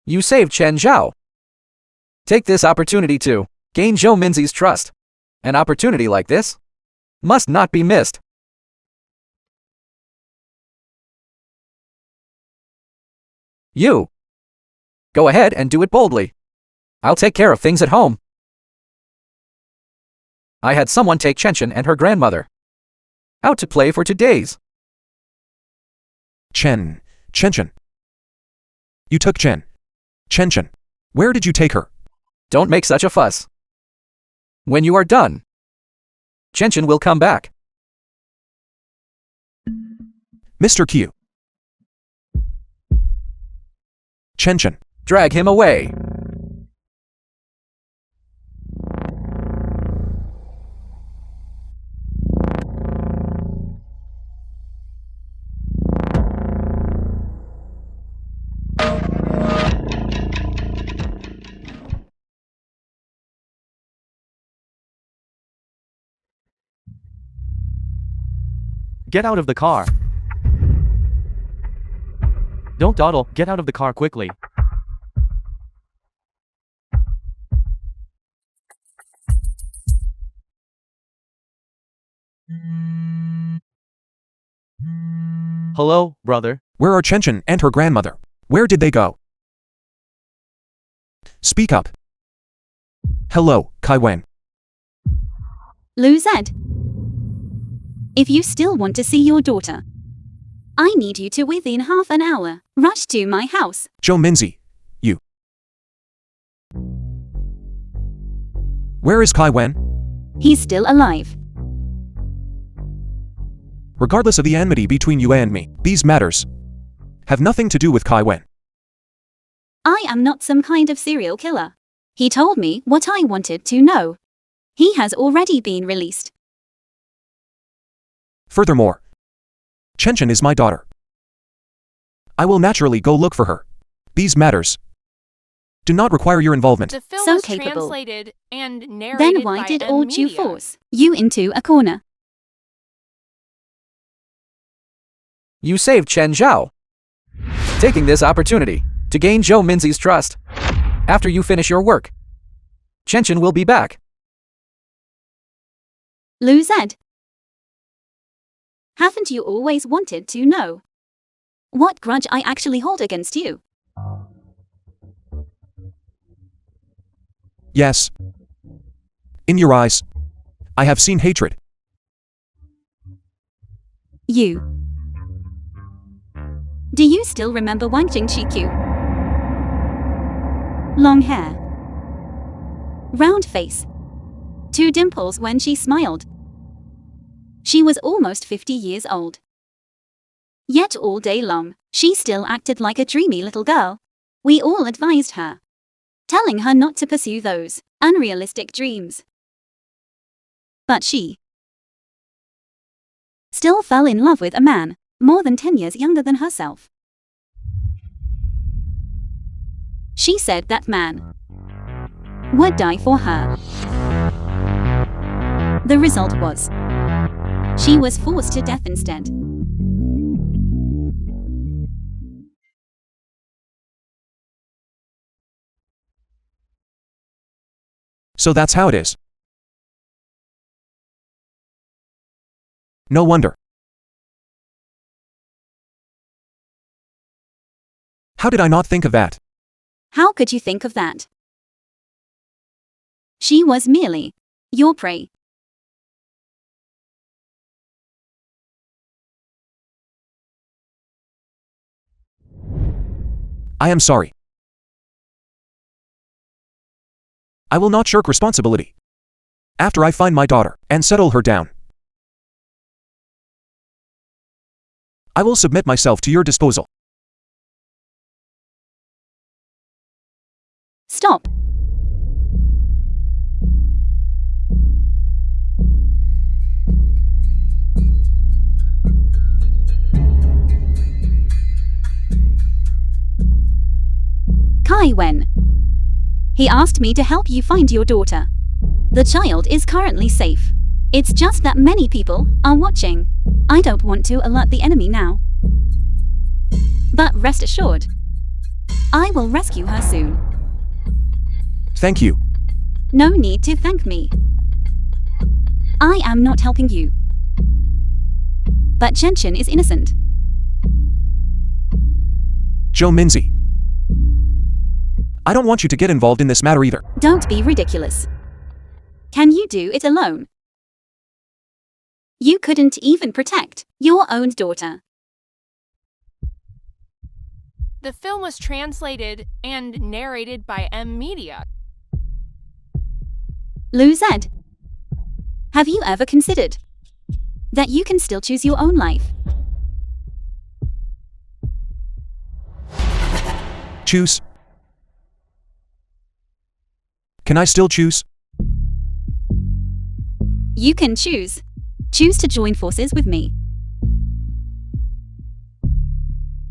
You saved Chen Zhao. Take this opportunity to gain Joe Minzy's trust. An opportunity like this must not be missed. You. Go ahead and do it boldly. I'll take care of things at home. I had someone take Chen and her grandmother out to play for 2 days. Chen. You took Chen. Where did you take her? Don't make such a fuss. When you are done, Chen will come back. Mr. Q. Chen. Drag him away. Get out of the car. Don't dawdle, get out of the car quickly. Hello, brother. Where are Chen and her grandmother? Where did they go? Speak up. Hello, Kai Wen. Lu said, if you still want to see your daughter, I need you to within half an hour rush to my house. Joe Minzy, you. Where is Kai Wen? He's still alive. Regardless of the enmity between you and me, these matters have nothing to do with Kai Wen. I am not some kind of serial killer. He told me what I wanted to know. He has already been released. Furthermore, Chen is my daughter. I will naturally go look for her. These matters do not require your involvement. The film So was capable. translated and narrated Then why by did M all you Media. force you into a corner? You saved Chen Zhao. Taking this opportunity to gain Joe Minzy's trust. After you finish your work, Chen will be back. Lu said, haven't you always wanted to know what grudge I actually hold against you? Yes. In your eyes, I have seen hatred. You. Do you still remember Wang Jingqiu? Long hair. Round face. 2 dimples when she smiled. She was almost 50 years old. Yet all day long, she still acted like a dreamy little girl. We all advised her, telling her not to pursue those unrealistic dreams. But she still fell in love with a man more than 10 years younger than herself. She said that man would die for her. The result was, she was forced to death instead. So that's how it is. No wonder. How did I not think of that? How could you think of that? She was merely your prey. I am sorry. I will not shirk responsibility. After I find my daughter and settle her down, I will submit myself to your disposal. Stop. Kai Wen. He asked me to help you find your daughter. The child is currently safe. It's just that many people are watching. I don't want to alert the enemy now. But rest assured, I will rescue her soon. Thank you. No need to thank me. I am not helping you. But Chen is innocent. Joe Minzy. I don't want you to get involved in this matter either. Don't be ridiculous. Can you do it alone? You couldn't even protect your own daughter. The film was translated and narrated by M Media. Lu said, have you ever considered that you can still choose your own life? Choose? Can I still choose? You can choose. Choose to join forces with me.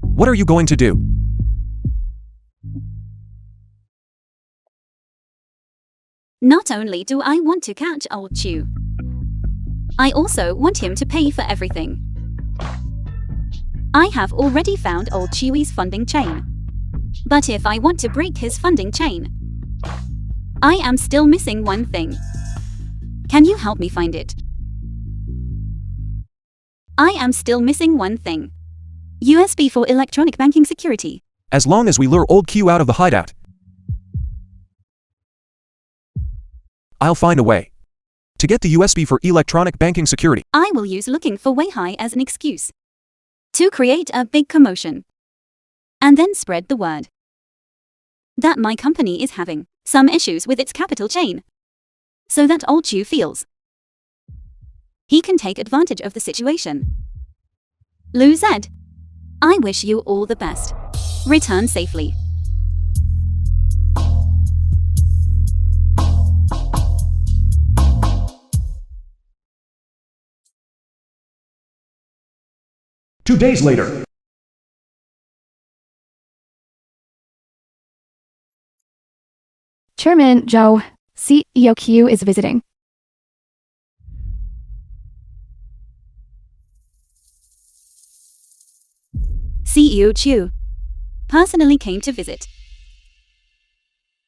What are you going to do? Not only do I want to catch old Chu, I also want him to pay for everything. I have already found old Chewy's funding chain. But if I want to break his funding chain, I am still missing one thing. Can you help me find it? I am still missing one thing. USB for electronic banking security. As long as we lure old Q out of the hideout, I'll find a way to get the USB for electronic banking security. I will use looking for Weihai as an excuse to create a big commotion and then spread the word that my company is having some issues with its capital chain, so that old Chew feels he can take advantage of the situation. Lu said, I wish you all the best. Return safely. Two days later. Chairman Zhou, CEO Q is visiting. CEO Chew personally came to visit.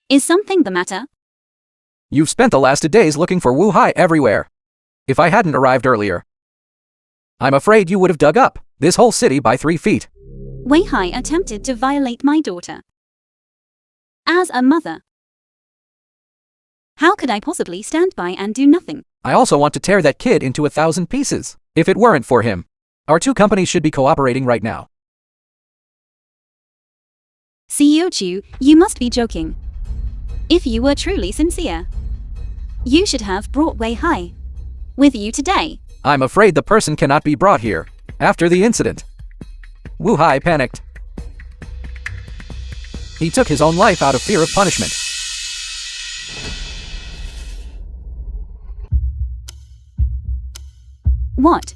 Is something the matter? You've spent the last 2 days looking for Wu Hai everywhere. If I hadn't arrived earlier, I'm afraid you would have dug up this whole city by 3 feet. Weihai attempted to violate my daughter. As a mother, how could I possibly stand by and do nothing? I also want to tear that kid into 1,000 pieces. If it weren't for him, our two companies should be cooperating right now. CEO Chew, you must be joking. If you were truly sincere, you should have brought Weihai with you today. I'm afraid the person cannot be brought here after the incident. Wu Hai panicked. He took his own life out of fear of punishment. What?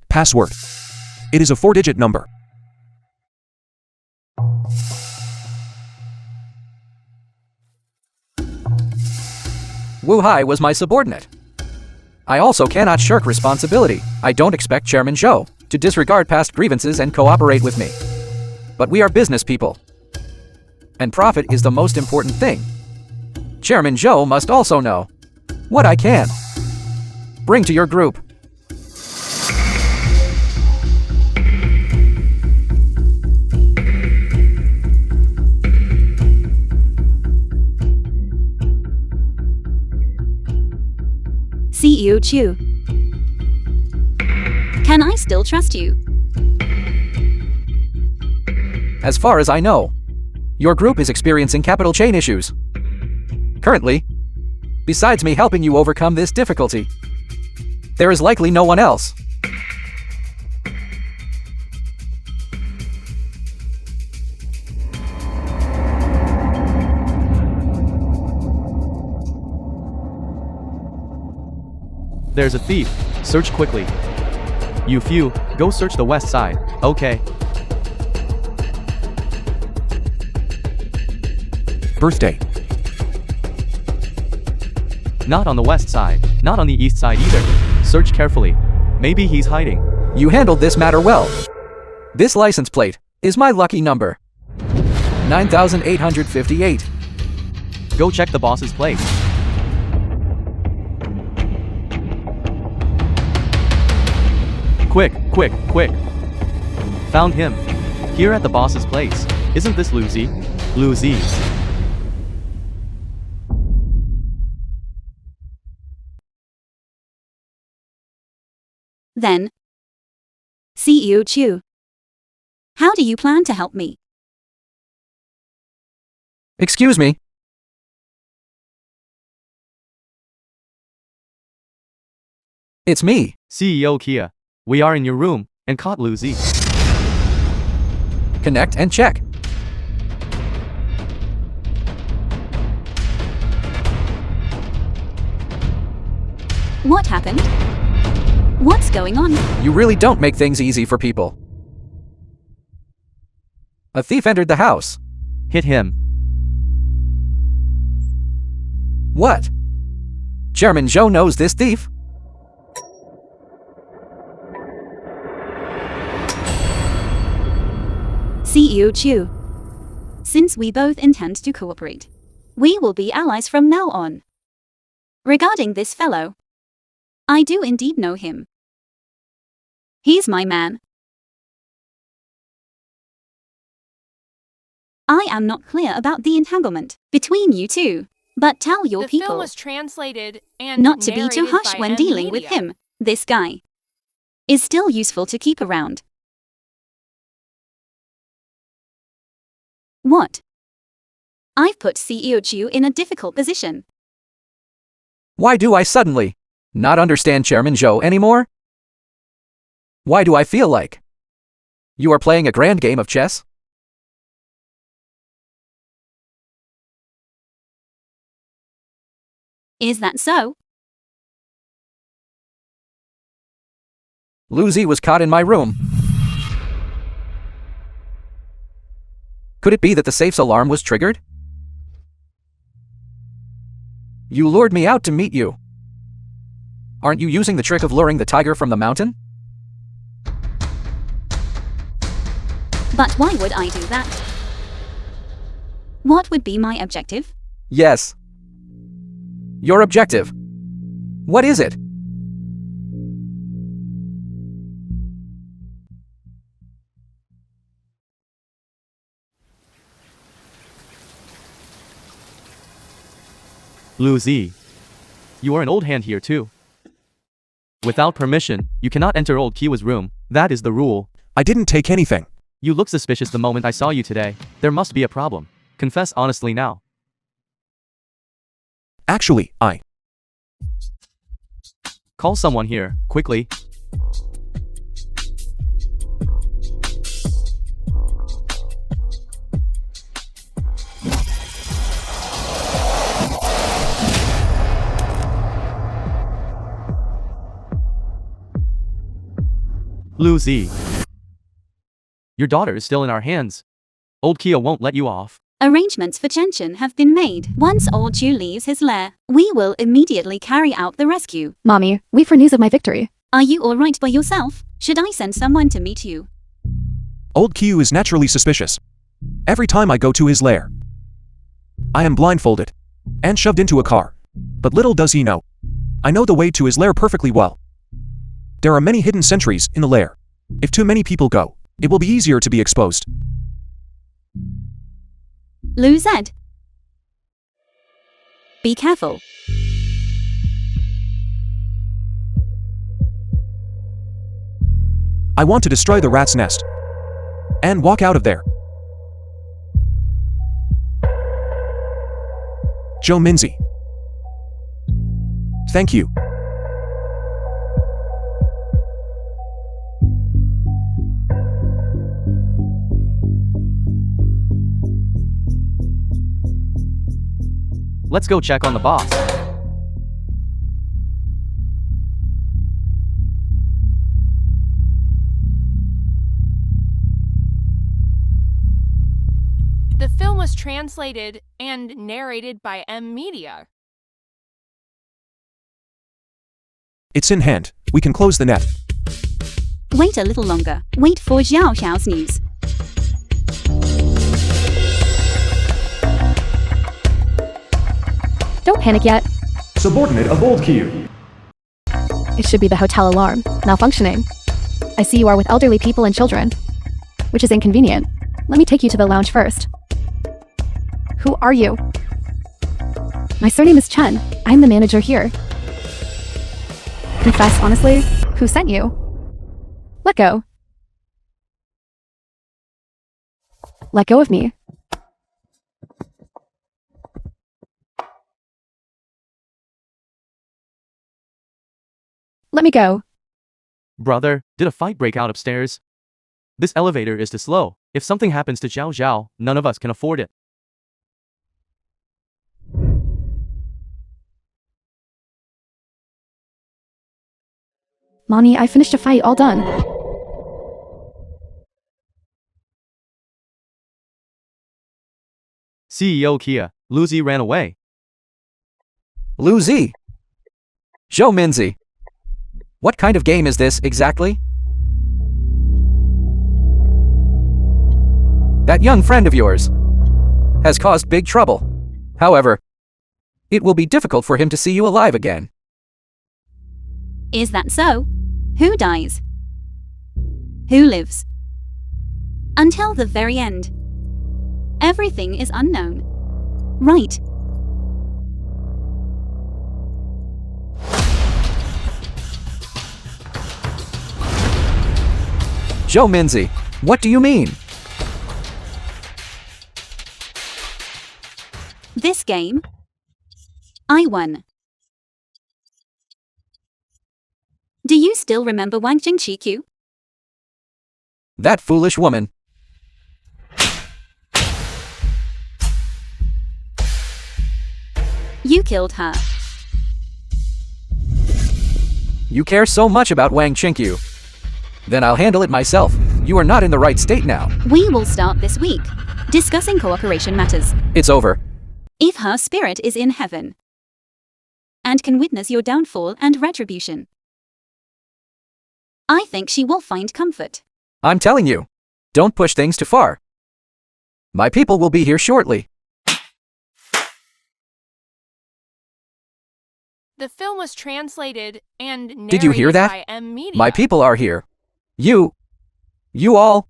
Password. It is a 4-digit number. Wu Hai was my subordinate. I also cannot shirk responsibility. I don't expect Chairman Zhou to disregard past grievances and cooperate with me. But we are business people, and profit is the most important thing. Chairman Zhou must also know what I can bring to your group. CEO Chew, can I still trust you? As far as I know, your group is experiencing capital chain issues. Currently, besides me helping you overcome this difficulty, there is likely no one else. There's a thief. Search quickly. You few, go search the west side. Okay. Birthday. Not on the west side. Not on the east side either. Search carefully. Maybe he's hiding. You handled this matter well. This license plate is my lucky number. 9858. Go check the boss's place. Quick, quick, quick. Found him. Here at the boss's place. Isn't this Lucy? Lucy. Then, CEO Chew, how do you plan to help me? Excuse me. It's me. CEO Kia. We are in your room and caught Lucy. Connect and check. What happened? What's going on? You really don't make things easy for people. A thief entered the house. Hit him. What? Chairman Zhou knows this thief? CEO Chu. Since we both intend to cooperate, we will be allies from now on. Regarding this fellow, I do indeed know him. He's my man. I am not clear about the entanglement between you two, but tell your The film people was translated and not to be too narrated harsh by when M dealing with Media. him. This guy is still useful to keep around. What? I've put CEO Chu in a difficult position. Why do I suddenly not understand Chairman Zhou anymore? Why do I feel like you are playing a grand game of chess? Is that so? Lucy was caught in my room. Could it be that the safe's alarm was triggered? You lured me out to meet you. Aren't you using the trick of luring the tiger from the mountain? But why would I do that? What would be my objective? Yes. Your objective. What is it? Lucy. You are an old hand here too. Without permission, you cannot enter old Kiwa's room. That is the rule. I didn't take anything. You look suspicious the moment I saw you today. There must be a problem. Confess honestly now. Actually, I. Call someone here, quickly. Lucy. Your daughter is still in our hands. Old Kia won't let you off. Arrangements for Chen have been made. Once old Chu leaves his lair, we will immediately carry out the rescue. Mommy, wait for news of my victory. Are you alright by yourself? Should I send someone to meet you? Old Q is naturally suspicious. Every time I go to his lair, I am blindfolded and shoved into a car. But little does he know, I know the way to his lair perfectly well. There are many hidden sentries in the lair. If too many people go, it will be easier to be exposed. Lu Z. Be careful. I want to destroy the rat's nest and walk out of there. Joe Minzy. Thank you. Let's go check on the boss. The film was translated and narrated by M Media. It's in hand. We can close the net. Wait a little longer. Wait for Xiao Xiao's news. Don't panic yet. Subordinate of Old Q. It should be the hotel alarm, malfunctioning. I see you are with elderly people and children, which is inconvenient. Let me take you to the lounge first. Who are you? My surname is Chen. I'm the manager here. Confess honestly, who sent you? Let go. Let go of me. Let me go. Brother, did a fight break out upstairs? This elevator is too slow. If something happens to Zhao Zhao, none of us can afford it. Mommy, I finished a fight, all done. CEO Kia, Lucy ran away. Lu Zi. Zhou Minzi. What kind of game is this, exactly? That young friend of yours has caused big trouble. However, it will be difficult for him to see you alive again. Is that so? Who dies? Who lives? Until the very end. Everything is unknown. Right. Zhou Minzi, what do you mean? This game, I won. Do you still remember Wang Jingqiu? That foolish woman. You killed her. You care so much about Wang Qingqiu. Then I'll handle it myself. You are not in the right state now. We will start this week, discussing cooperation matters. It's over. If her spirit is in heaven and can witness your downfall and retribution, I think she will find comfort. I'm telling you, don't push things too far. My people will be here shortly. The film was translated and narrated Did you hear that? by M Media. My people are here. You all,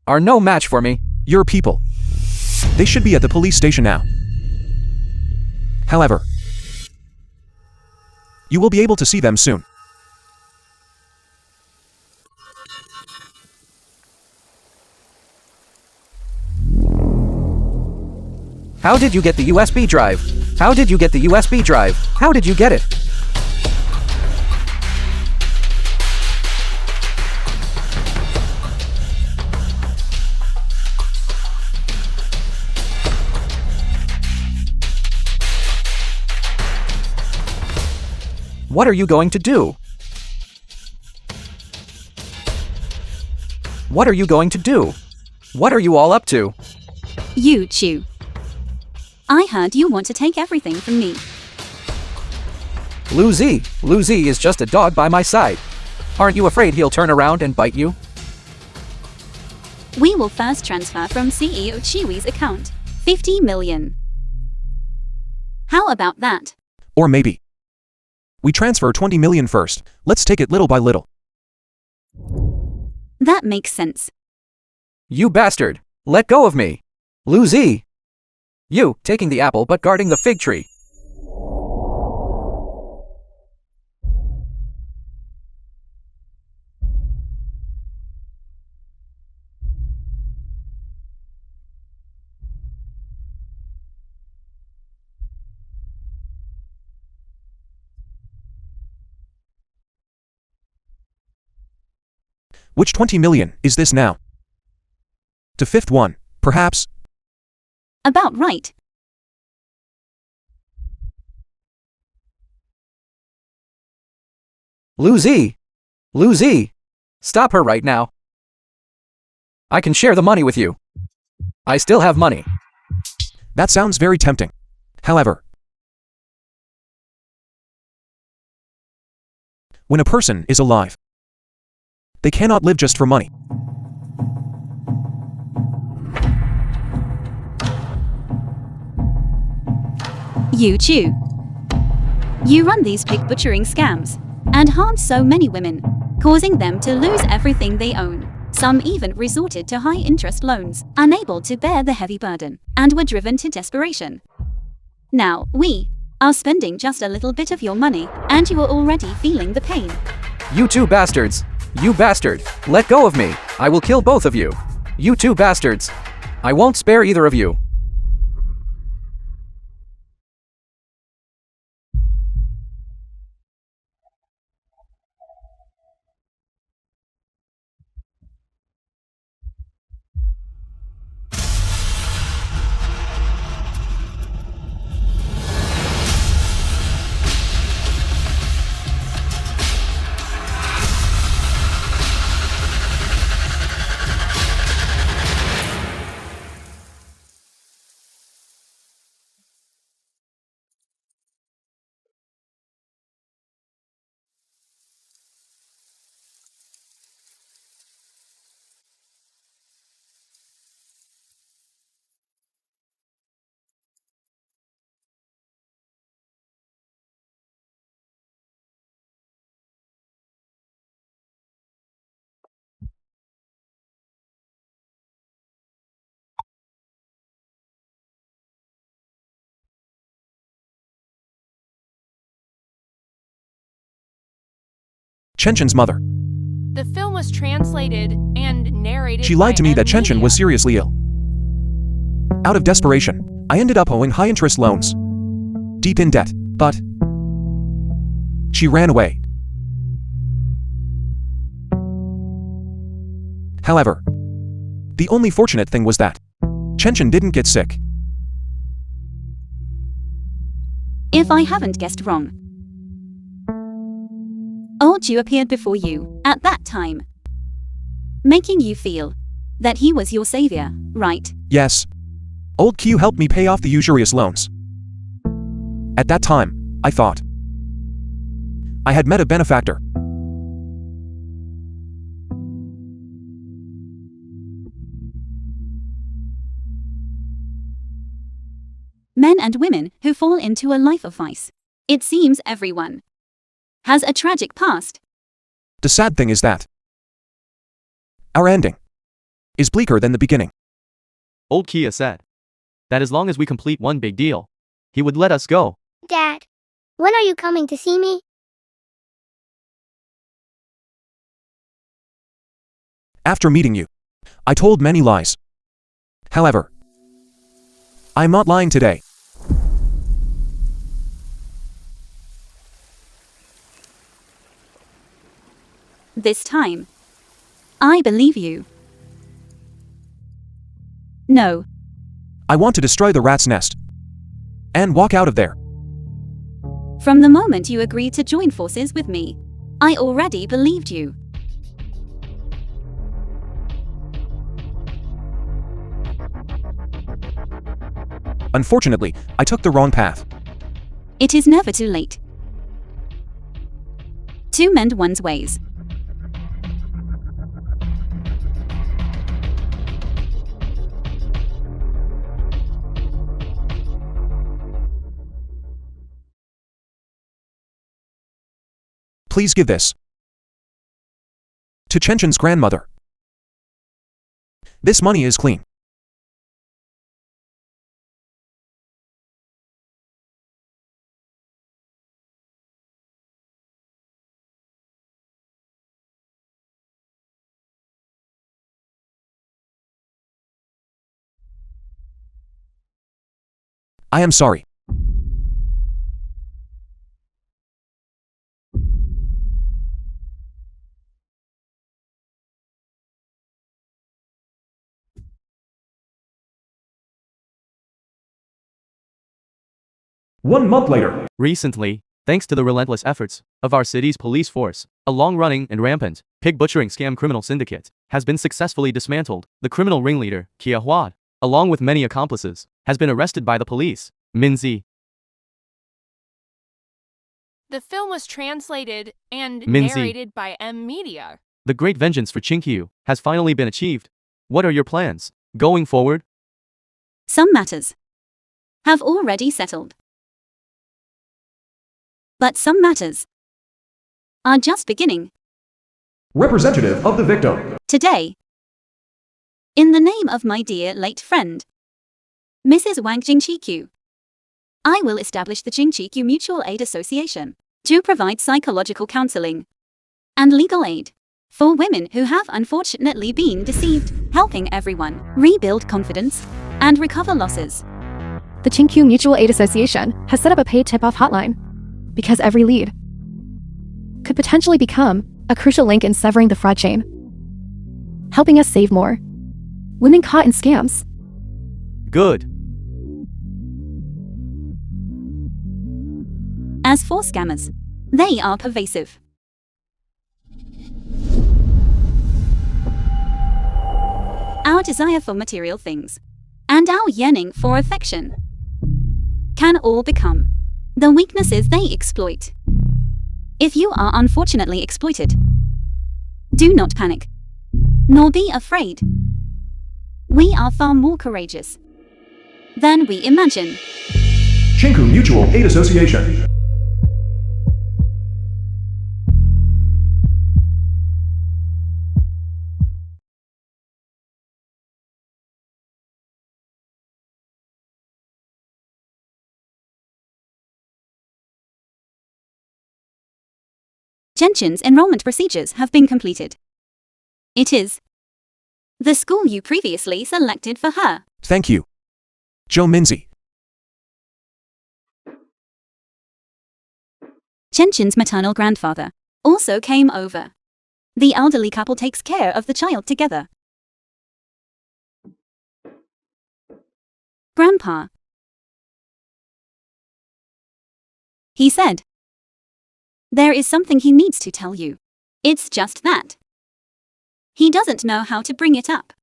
are no match for me. Your people. They should be at the police station now. However, you will be able to see them soon. How did you get the USB drive? How did you get the USB drive? How did you get it? What are you going to do? What are you going to do? What are you all up to? You Chu. I heard you want to take everything from me. Lu Zi is just a dog by my side. Aren't you afraid he'll turn around and bite you? We will first transfer from CEO Chiwi's account 50 million. How about that? Or maybe we transfer 20 million first. Let's take it little by little. That makes sense. You bastard! Let go of me! Lu Zi! You, taking the apple but guarding the fig tree. Which 20 million is this now? To fifth one, perhaps? About right. Lu Zi! Stop her right now. I can share the money with you. I still have money. That sounds very tempting. However, when a person is alive, they cannot live just for money. You Chu. You run these pig butchering scams and harm so many women, causing them to lose everything they own. Some even resorted to high-interest loans, unable to bear the heavy burden, and were driven to desperation. Now, we are spending just a little bit of your money, and you are already feeling the pain. You two bastards! You bastard! Let go of me! I will kill both of you! You two bastards! I won't spare either of you! Chen's mother. The film was translated and narrated She lied by to me that M. Chen was Media. seriously ill. Out of desperation, I ended up owing high-interest loans. Deep in debt, but she ran away. However, the only fortunate thing was that Chen didn't get sick. If I haven't guessed wrong, old Chu appeared before you at that time, making you feel that he was your savior, right? Yes. Old Q helped me pay off the usurious loans. At that time, I thought I had met a benefactor. Men and women who fall into a life of vice. It seems everyone has a tragic past. The sad thing is that our ending is bleaker than the beginning. Old Kia said that as long as we complete one big deal, he would let us go. Dad, when are you coming to see me? After meeting you, I told many lies. However, I'm not lying today. This time, I believe you. No, I want to destroy the rat's nest and walk out of there. from the moment you agreed to join forces with me, I already believed you. Unfortunately, I took the wrong path. It is never too late to mend one's ways. Please give this to Chen's grandmother. This money is clean. I am sorry. One month later. Recently, thanks to the relentless efforts of our city's police force, a long-running and rampant pig butchering scam criminal syndicate has been successfully dismantled. The criminal ringleader, Kia Huad, along with many accomplices, has been arrested by the police. Minzi. The film was translated and Minzi. narrated by M. Media. The great vengeance for Chinkyu has finally been achieved. What are your plans going forward? Some matters have already settled, but some matters are just beginning. Representative of the victim. Today, in the name of my dear late friend, Mrs. Wang Jingqiq, I will establish the Jingqiq Mutual Aid Association to provide psychological counseling and legal aid for women who have unfortunately been deceived, helping everyone rebuild confidence and recover losses. The Qingqiu Mutual Aid Association has set up a paid tip-off hotline because every lead could potentially become a crucial link in severing the fraud chain, helping us save more women caught in scams. Good. As for scammers, they are pervasive. Our desire for material things and our yearning for affection can all become the weaknesses they exploit. If you are unfortunately exploited, do not panic, nor be afraid. We are far more courageous than we imagine. Chinku Mutual Aid Association. Chen's enrollment procedures have been completed. It is the school you previously selected for her. Thank you. Joe Minzy. Chen's maternal grandfather also came over. The elderly couple takes care of the child together. Grandpa. He said, there is something he needs to tell you. It's just that he doesn't know how to bring it up.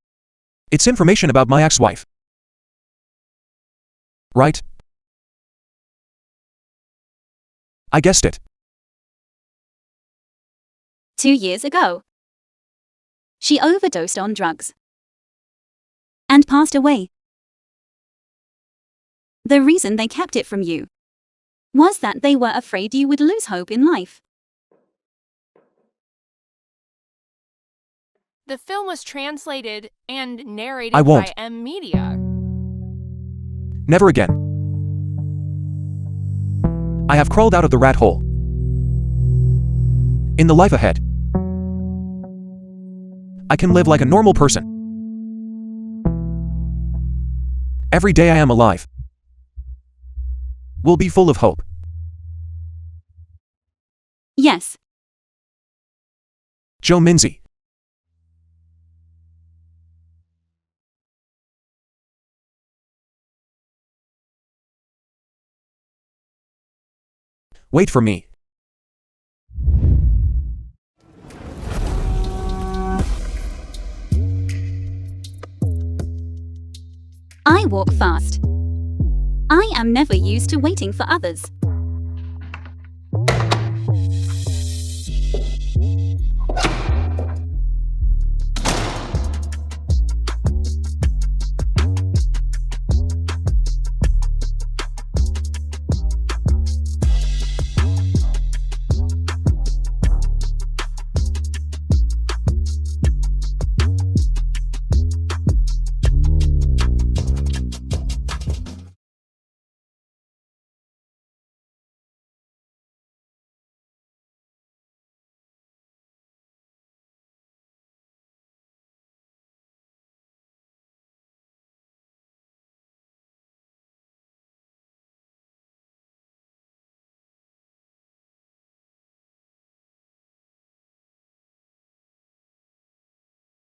It's information about my ex-wife. Right? I guessed it. 2 years ago, she overdosed on drugs and passed away. The reason they kept it from you was that they were afraid you would lose hope in life. The film was translated and narrated I won't. by M Media. Never again. I have crawled out of the rat hole. In the life ahead, I can live like a normal person. Every day I am alive will be full of hope. Yes. Joe Minzy. Wait for me. I walk fast. I am never used to waiting for others.